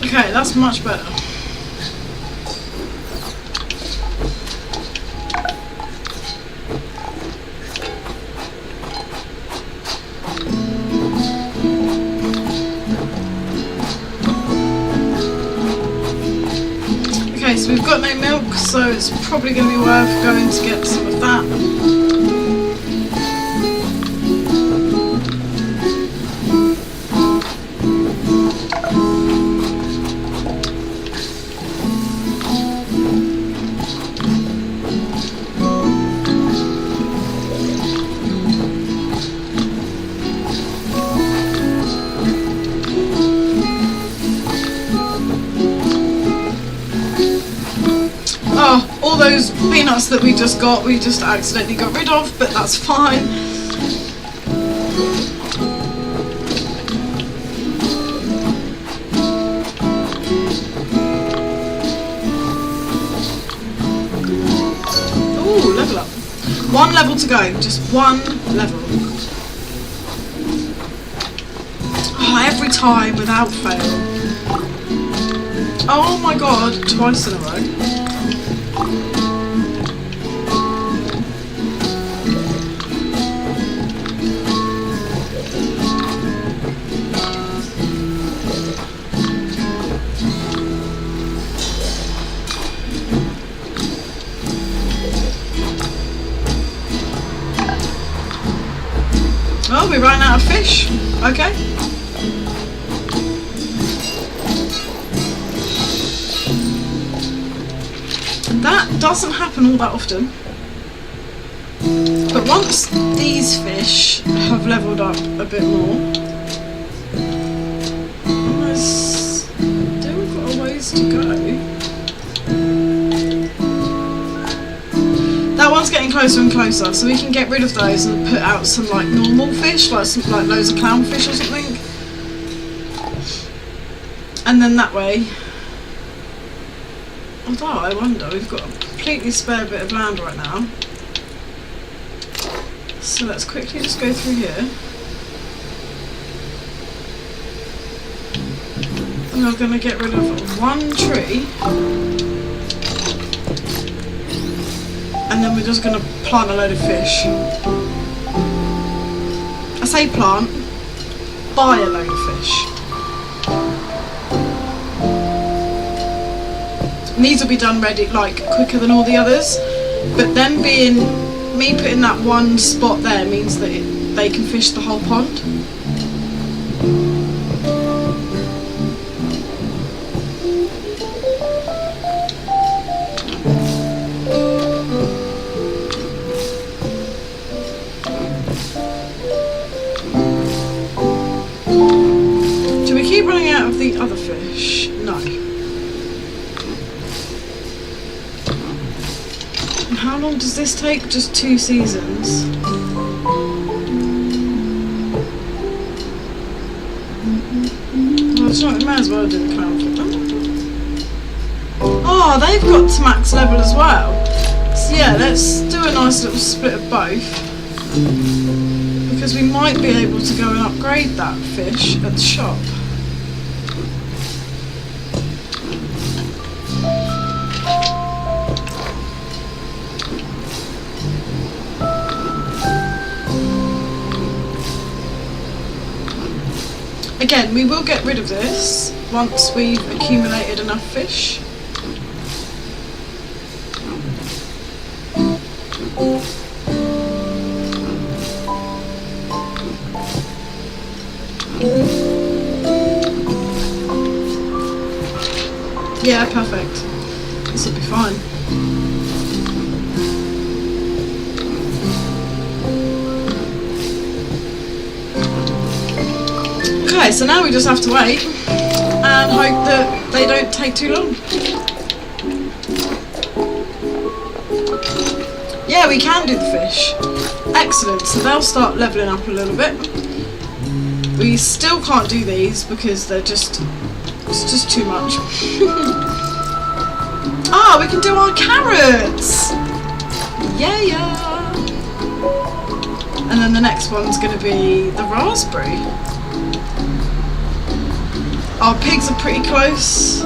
Okay, that's much better. Okay, so we've got no milk, so it's probably going to be worth going to get some of that. Oh, all those peanuts that we just accidentally got rid of, but that's fine. Ooh, level up. One level to go, just one level. Oh, every time without fail. Oh my god, twice in a row. Oh, we ran out of fish. Okay. That doesn't happen all that often. But once these fish have levelled up a bit more, there's still got a ways to go. That one's getting closer and closer, so we can get rid of those and put out some like normal fish, like loads of clownfish or something. And then that way, although I wonder, we've got a completely spare bit of land right now. So let's quickly just go through here. And we're going to get rid of one tree. And then we're just going to plant a load of fish. I say plant, buy a load of fish. And these will be done ready, like, quicker than all the others. But them being, me putting that one spot there means that they can fish the whole pond. Do we keep running out of the other fish? No. How long does this take? Just 2 seasons. Well, it's not, we may as well do the clownfish. Oh, they've got to max level as well. So yeah, let's do a nice little split of both. Because we might be able to go and upgrade that fish at the shop. Again, we will get rid of this once we've accumulated enough fish. Yeah, perfect. This will be fine. Okay, so now we just have to wait and hope that they don't take too long. Yeah, we can do the fish. Excellent, so they'll start levelling up a little bit. We still can't do these because they're just, it's just too much. Ah, we can do our carrots! Yeah. And then the next one's going to be the raspberry. Our pigs are pretty close.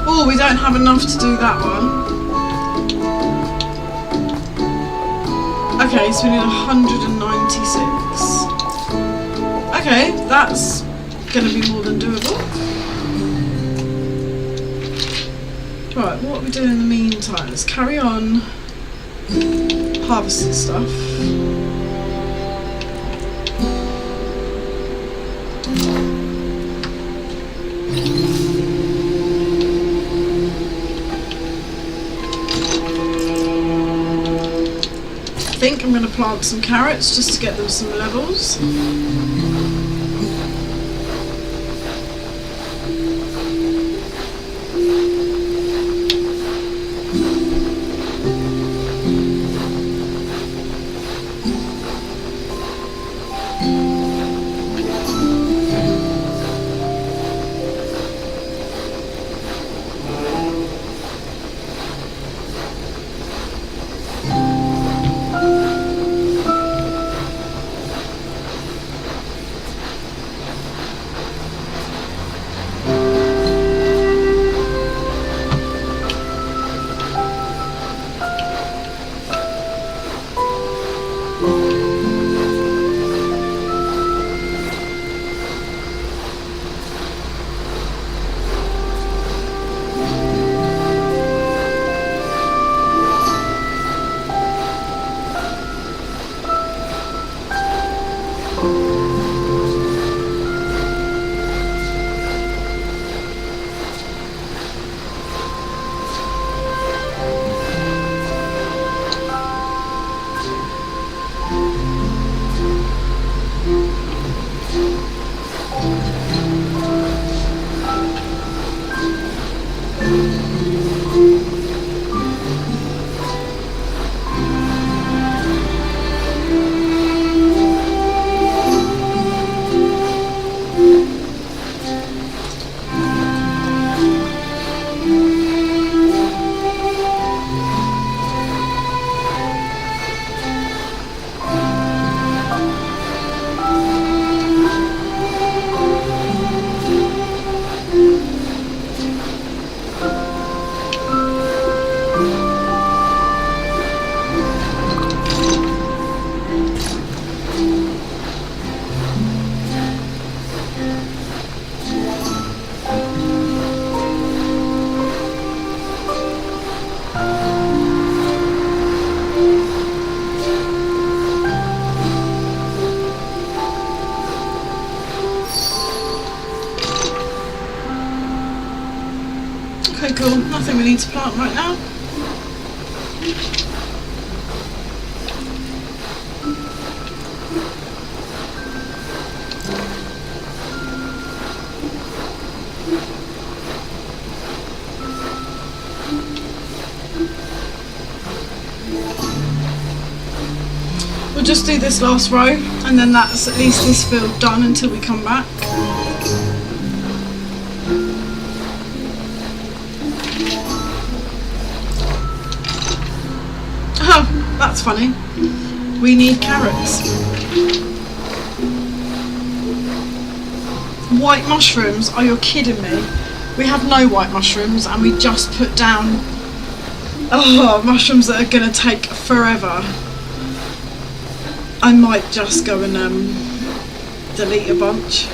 Oh, we don't have enough to do that one. Okay, so we need 196. Okay, that's going to be more than doable. Right, what are we doing in the meantime? Let's carry on harvesting stuff. I think I'm going to plant some carrots just to get them some levels. Okay, cool. Nothing we need to plant right now. We'll just do this last row and then that's at least this field done until we come back. Oh, that's funny. We need carrots. White mushrooms? Are you kidding me? We have no white mushrooms and we just put down mushrooms that are going to take forever. I might just go and delete a bunch.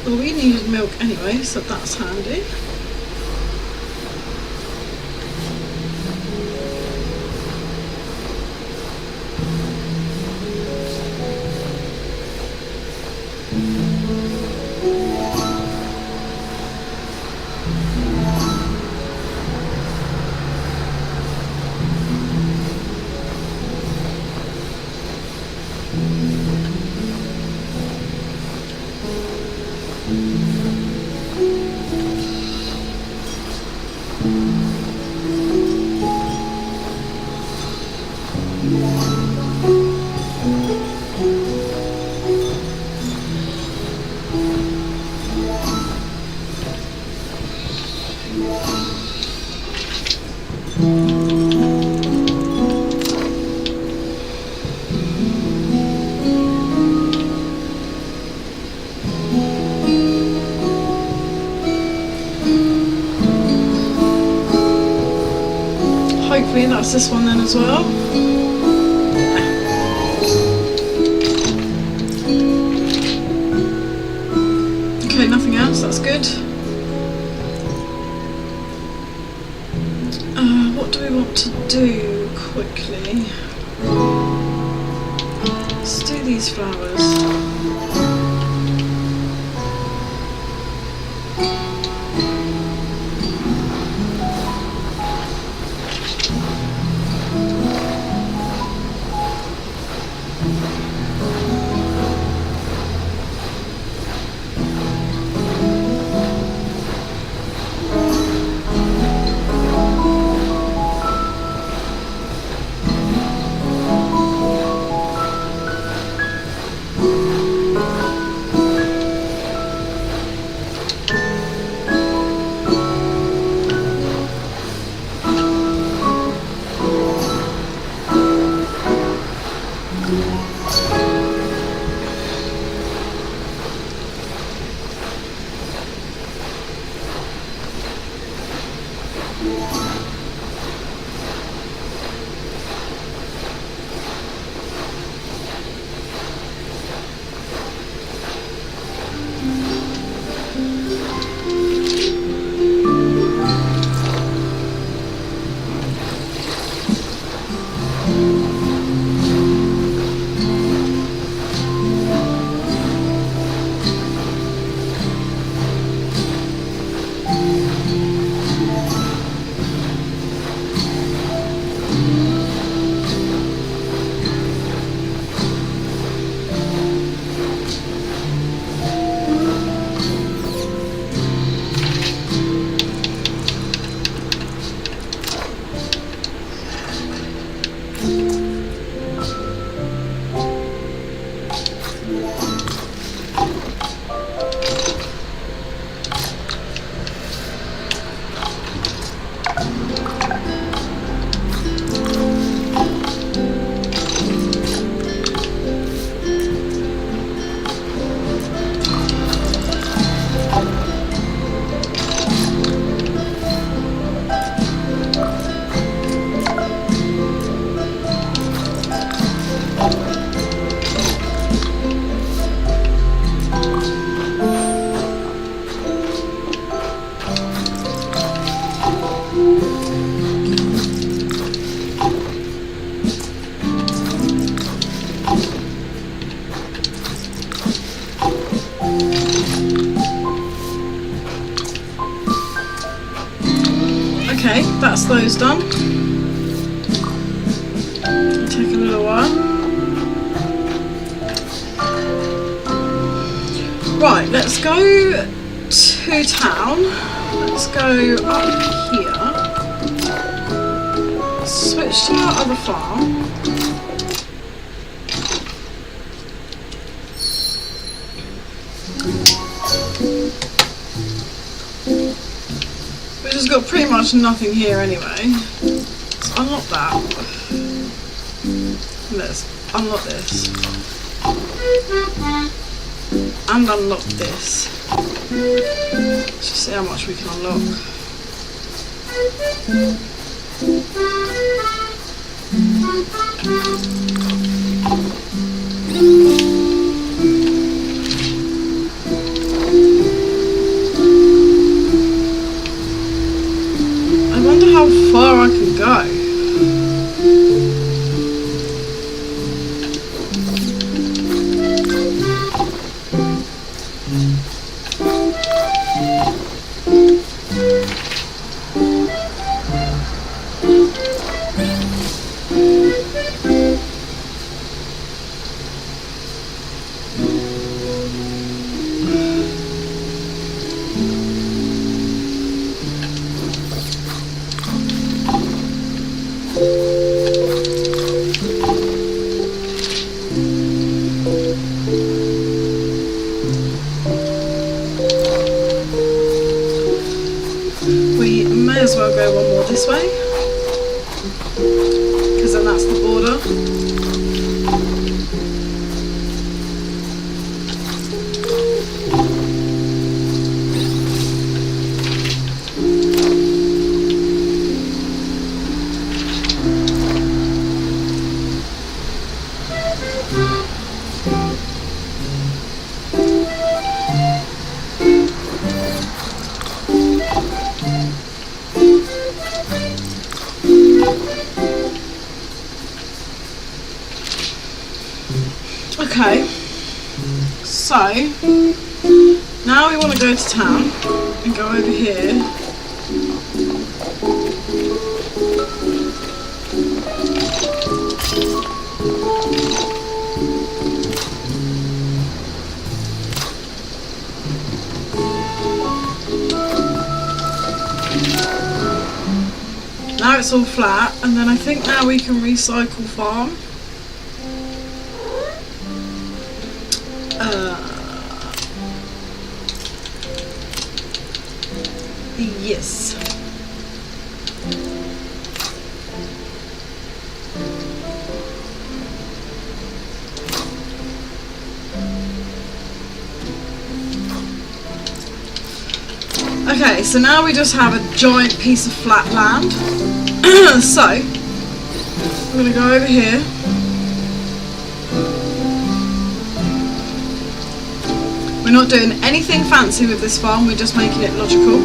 Well, we needed milk anyway, so that's handy. Hopefully that's this one then as well. Okay, nothing else, that's good. What do we want to do quickly? Let's do these flowers. Okay, that's those done. Take a little while. Right, let's go to town. Let's go up here. Switch to our other farm. Which has got pretty much nothing here anyway. Let's unlock that. Let's unlock this. And unlock this. Let's just see how much we can unlock. I wonder how far I can go. this way, because then that's the border. Okay, so now we want to go to town and go over here. Now it's all flat, and then I think now we can recycle farm. Yes. Okay, so now we just have a giant piece of flat land. So, I'm going to go over here. We're not doing anything fancy with this farm, we're just making it logical.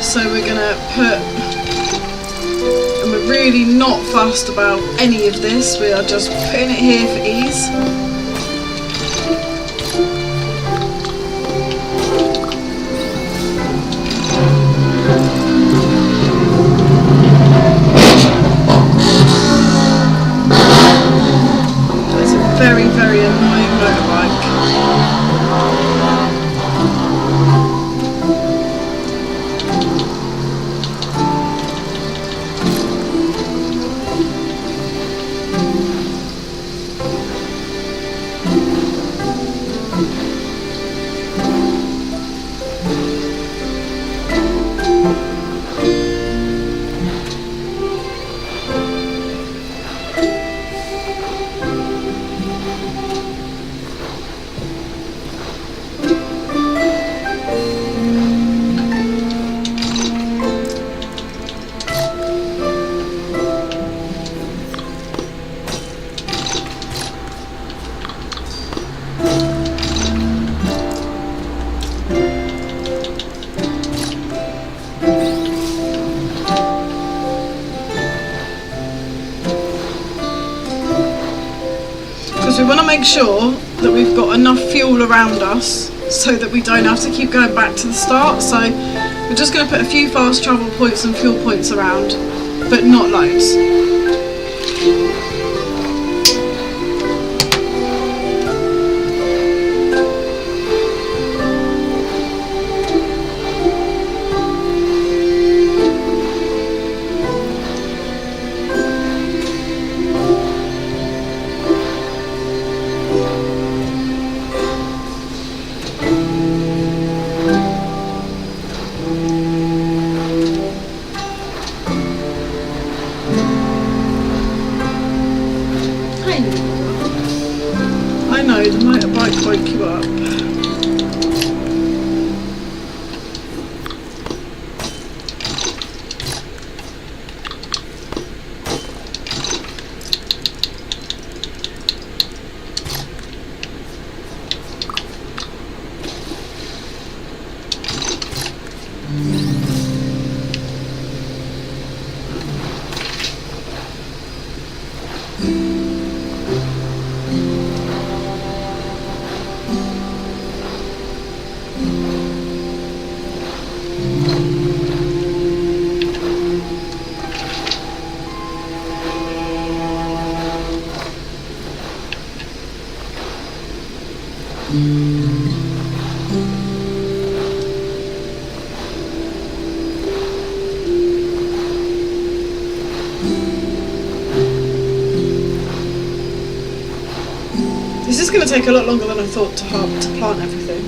So we're going to put, and we're really not fussed about any of this, we are just putting it here for ease. It's a very, very annoying motorbike. We want to make sure that we've got enough fuel around us so that we don't have to keep going back to the start. So we're just going to put a few fast travel points and fuel points around, but not loads. I know, the motorbike woke you up. This is going to take a lot longer than I thought to plant everything.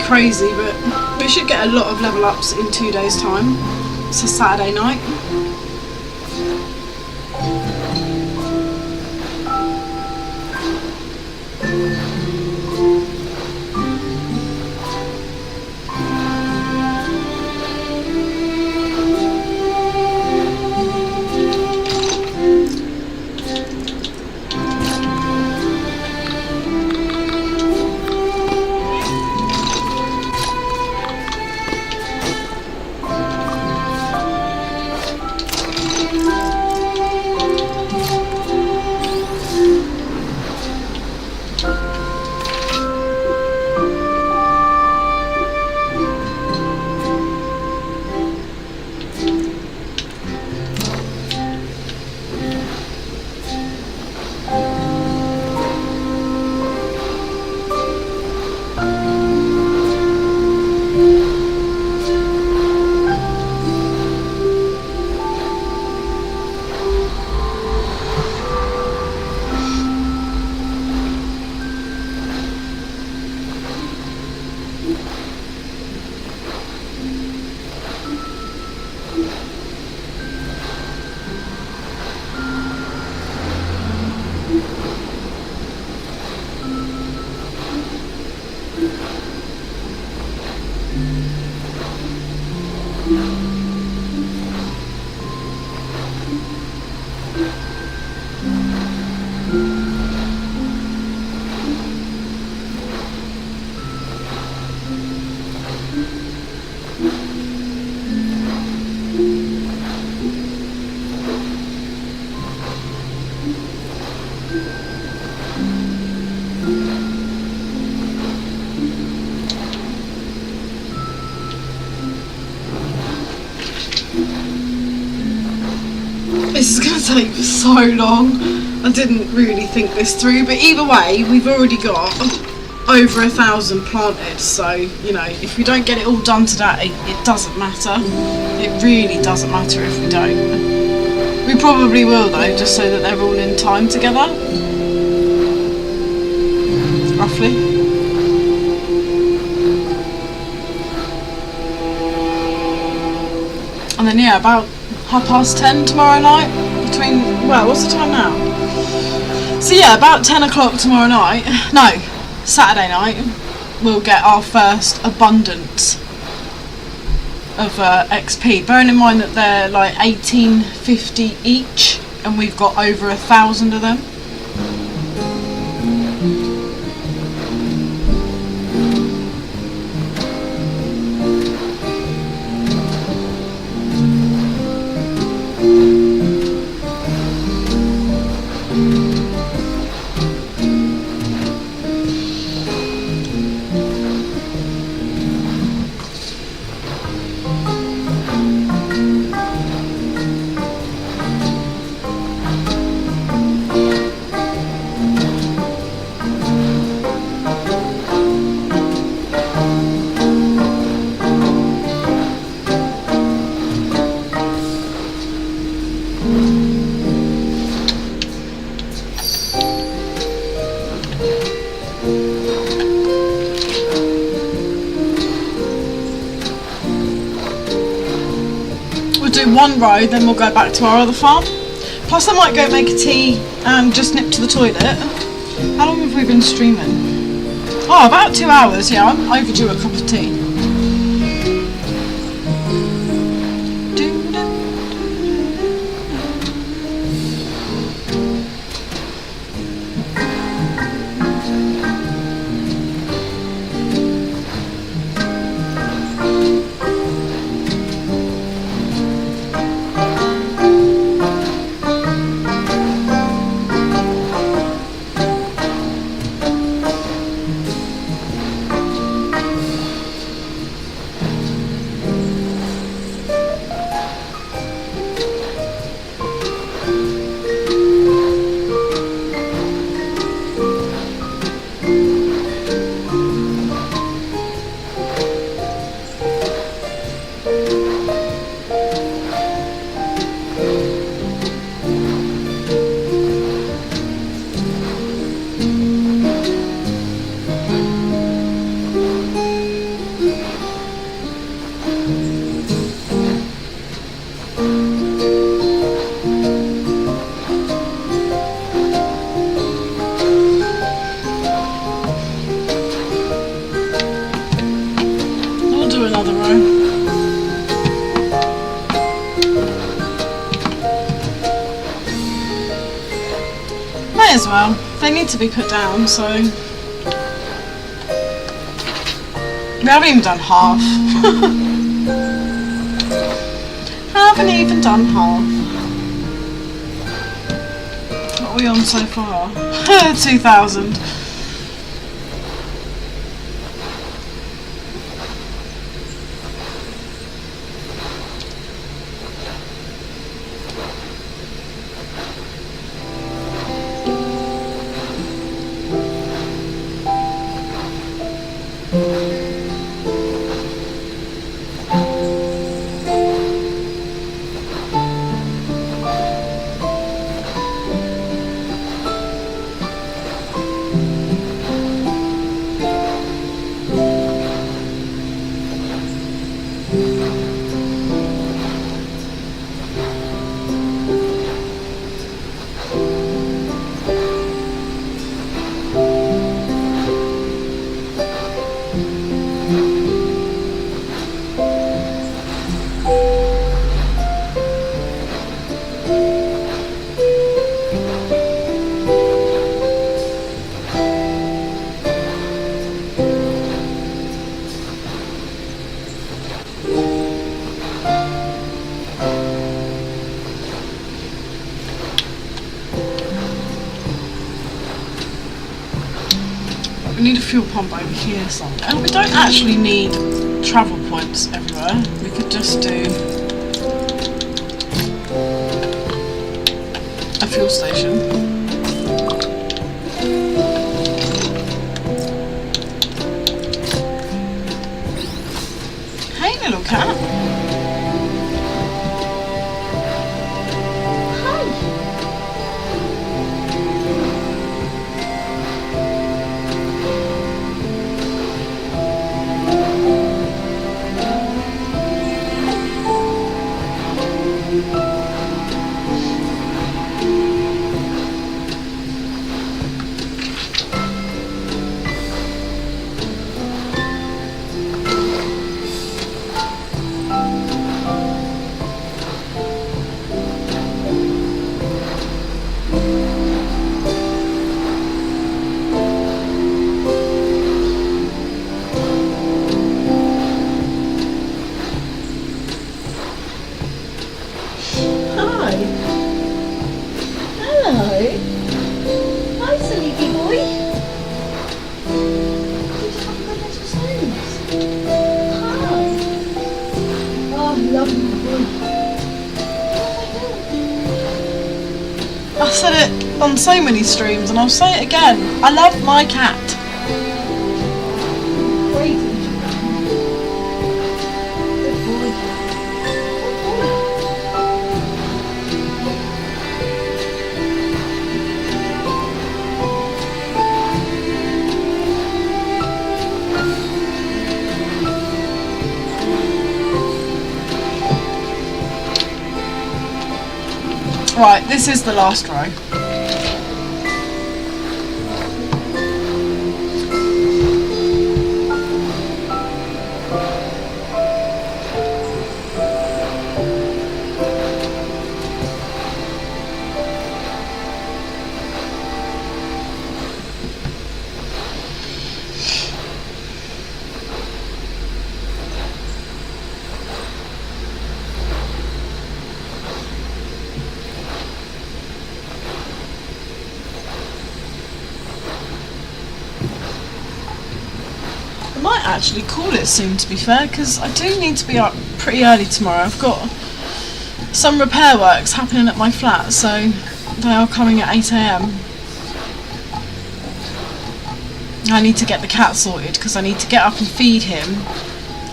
crazy, but we should get a lot of level ups in 2 days' time. It's a Saturday night. This is going to take so long. I didn't really think this through, but either way, we've already got over 1,000 planted, so, you know, if we don't get it all done today, it doesn't matter. It really doesn't matter if we don't. We probably will, though, just so that they're all in time together. Roughly. And then, yeah, about 10:30 tomorrow night, well, what's the time now? So yeah, about 10 o'clock tomorrow night, no, Saturday night, we'll get our first abundance of XP. Bearing in mind that they're like 1850 each, and we've got over 1,000 of them. Do one row, then we'll go back to our other farm. Plus I might go make a tea and just nip to the toilet. How long have we been streaming? Oh, about 2 hours. Yeah, I'm overdue a cup of tea. well. They need to be put down, so we haven't even done half. Haven't even done half. What are we on so far? 2,000. We need a fuel pump over here somewhere. And we don't actually need travel points everywhere. We could just do a fuel station. Hey little cat. I said it on so many streams and I'll say it again. I love my cat. Right, this is the last row. I might actually call it soon, to be fair, because I do need to be up pretty early tomorrow. I've got some repair works happening at my flat, so they are coming at 8 AM. I need to get the cat sorted because I need to get up and feed him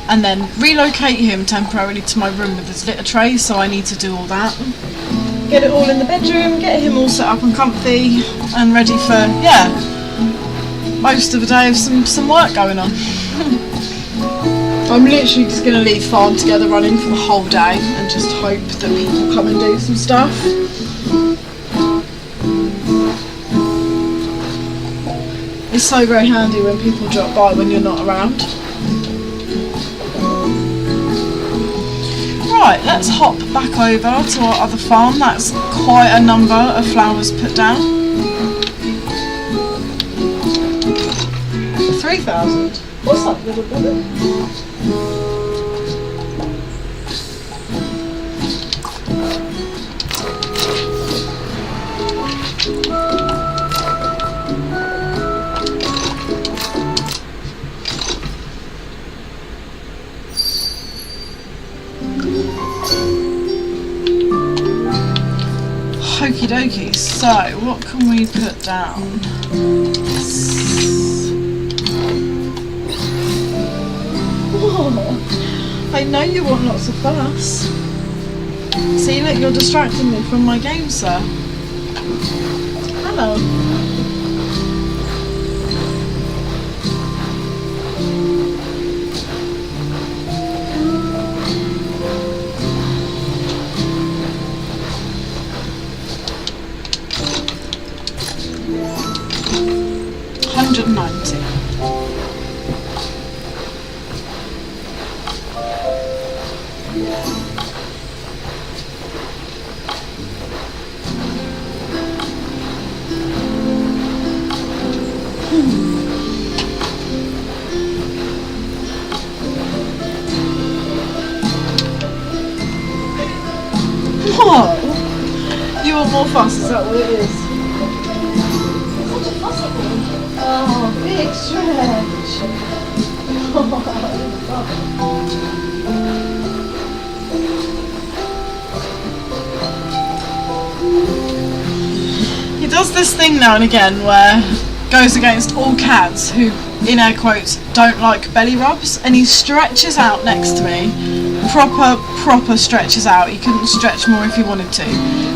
and then relocate him temporarily to my room with his litter tray, so I need to do all that. Get it all in the bedroom, get him all set up and comfy and ready for, yeah, most of the day of some work going on. I'm literally just going to leave Farm Together running for the whole day and just hope that people come and do some stuff. It's so very handy when people drop by when you're not around. Right, let's hop back over to our other farm. That's quite a number of flowers put down. 3,000. What's that little bullet? Okie dokie, so what can we put down? Oh, I know you want lots of fuss. See, look, you're distracting me from my game, sir. Hello. What? You want more fuss, is that what it is? Such a fussy boy. Oh, big stretch. He does this thing now and again where goes against all cats who, in air quotes, don't like belly rubs, and he stretches out next to me. Proper stretches out. He couldn't stretch more if he wanted to.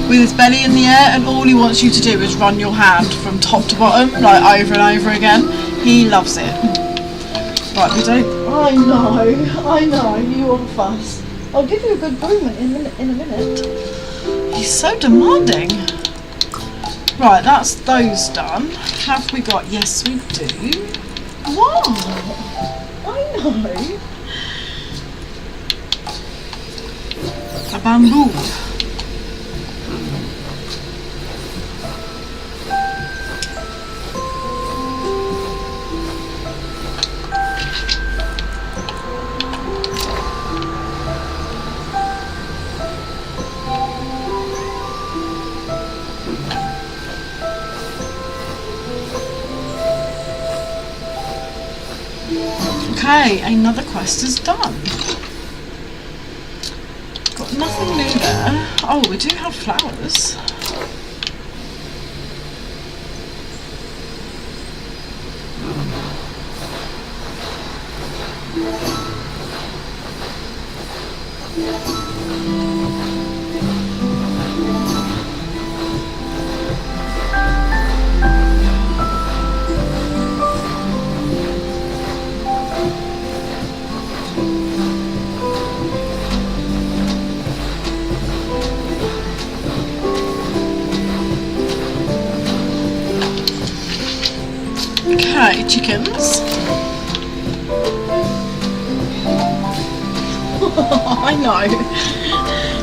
With his belly in the air, and all he wants you to do is run your hand from top to bottom, like over and over again. He loves it. Right, we don't... I know, you want fuss. I'll give you a good broom in a minute. He's so demanding. Right, that's those done. Have we got... Yes, we do. What? I know. A bamboo. Okay, another quest is done. Got nothing new there. Oh, we do have flowers. Okay, chickens. I know.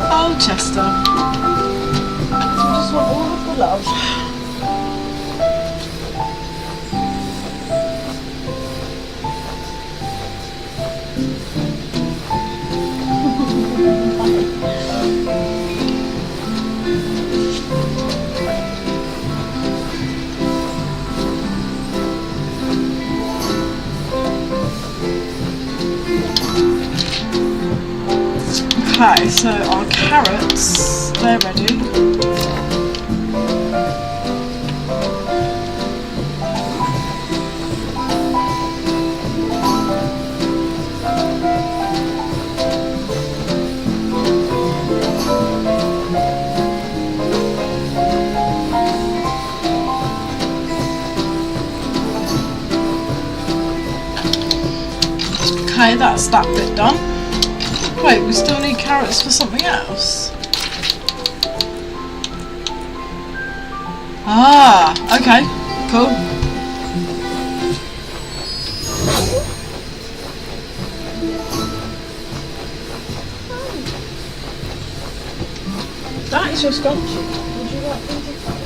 Oh, Chester. I just want all of the love. Okay, so our carrots, they're ready. Okay, that's that bit done. Wait, we still need carrots for something else? Ah, okay, cool. That is your scrunchie. Would you like me to try it?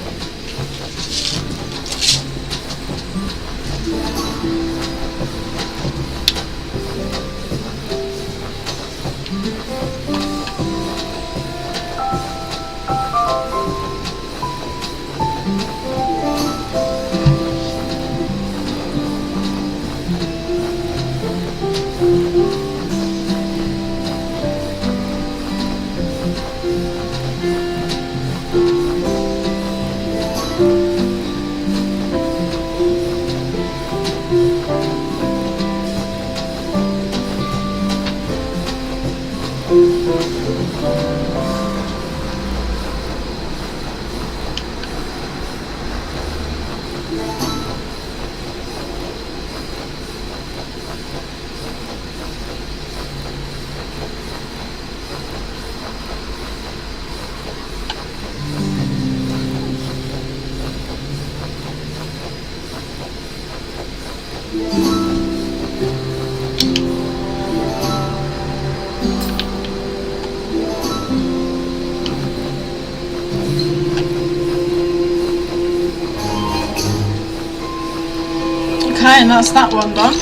Okay, and that's that one done.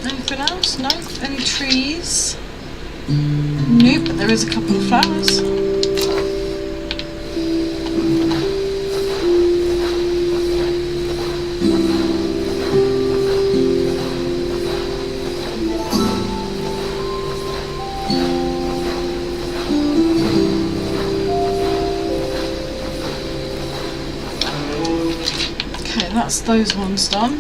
Anything else? No? Any trees? Nope, but there is a couple of flowers. Okay, that's those ones done.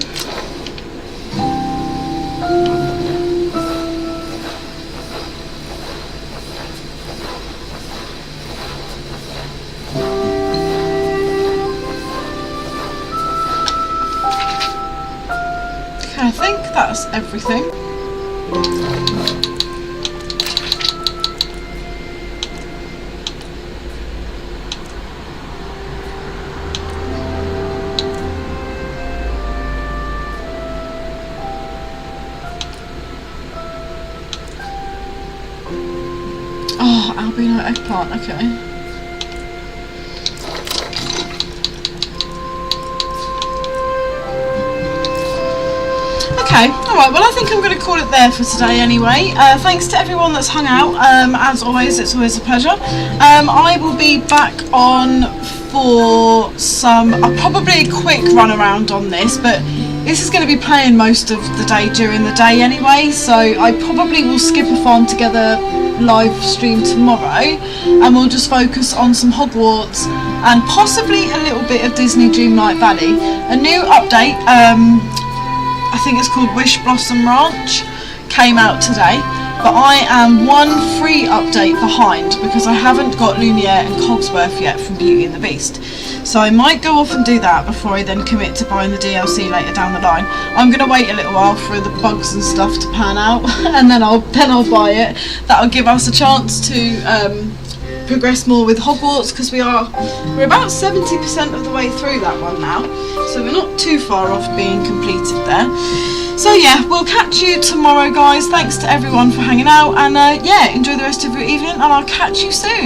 I think that's everything. Oh, albino eggplant, okay. Okay, alright, well I think I'm going to call it there for today anyway. Thanks to everyone that's hung out. As always, it's always a pleasure. I will be back on for some, probably a quick run around on this, but this is going to be playing most of the day during the day anyway, so I probably will skip a farm together live stream tomorrow and we'll just focus on some Hogwarts and possibly a little bit of Disney Dreamlight Valley. A new update, I think it's called Wish Blossom Ranch, came out today, but I am one free update behind because I haven't got Lumiere and Cogsworth yet from Beauty and the Beast. So I might go off and do that before I then commit to buying the DLC later down the line. I'm going to wait a little while for the bugs and stuff to pan out and then I'll buy it. That'll give us a chance to progress more with Hogwarts because we're about 70% of the way through that one now, so we're not too far off being completed there. So yeah, we'll catch you tomorrow guys. Thanks to everyone for hanging out and yeah, enjoy the rest of your evening and I'll catch you soon.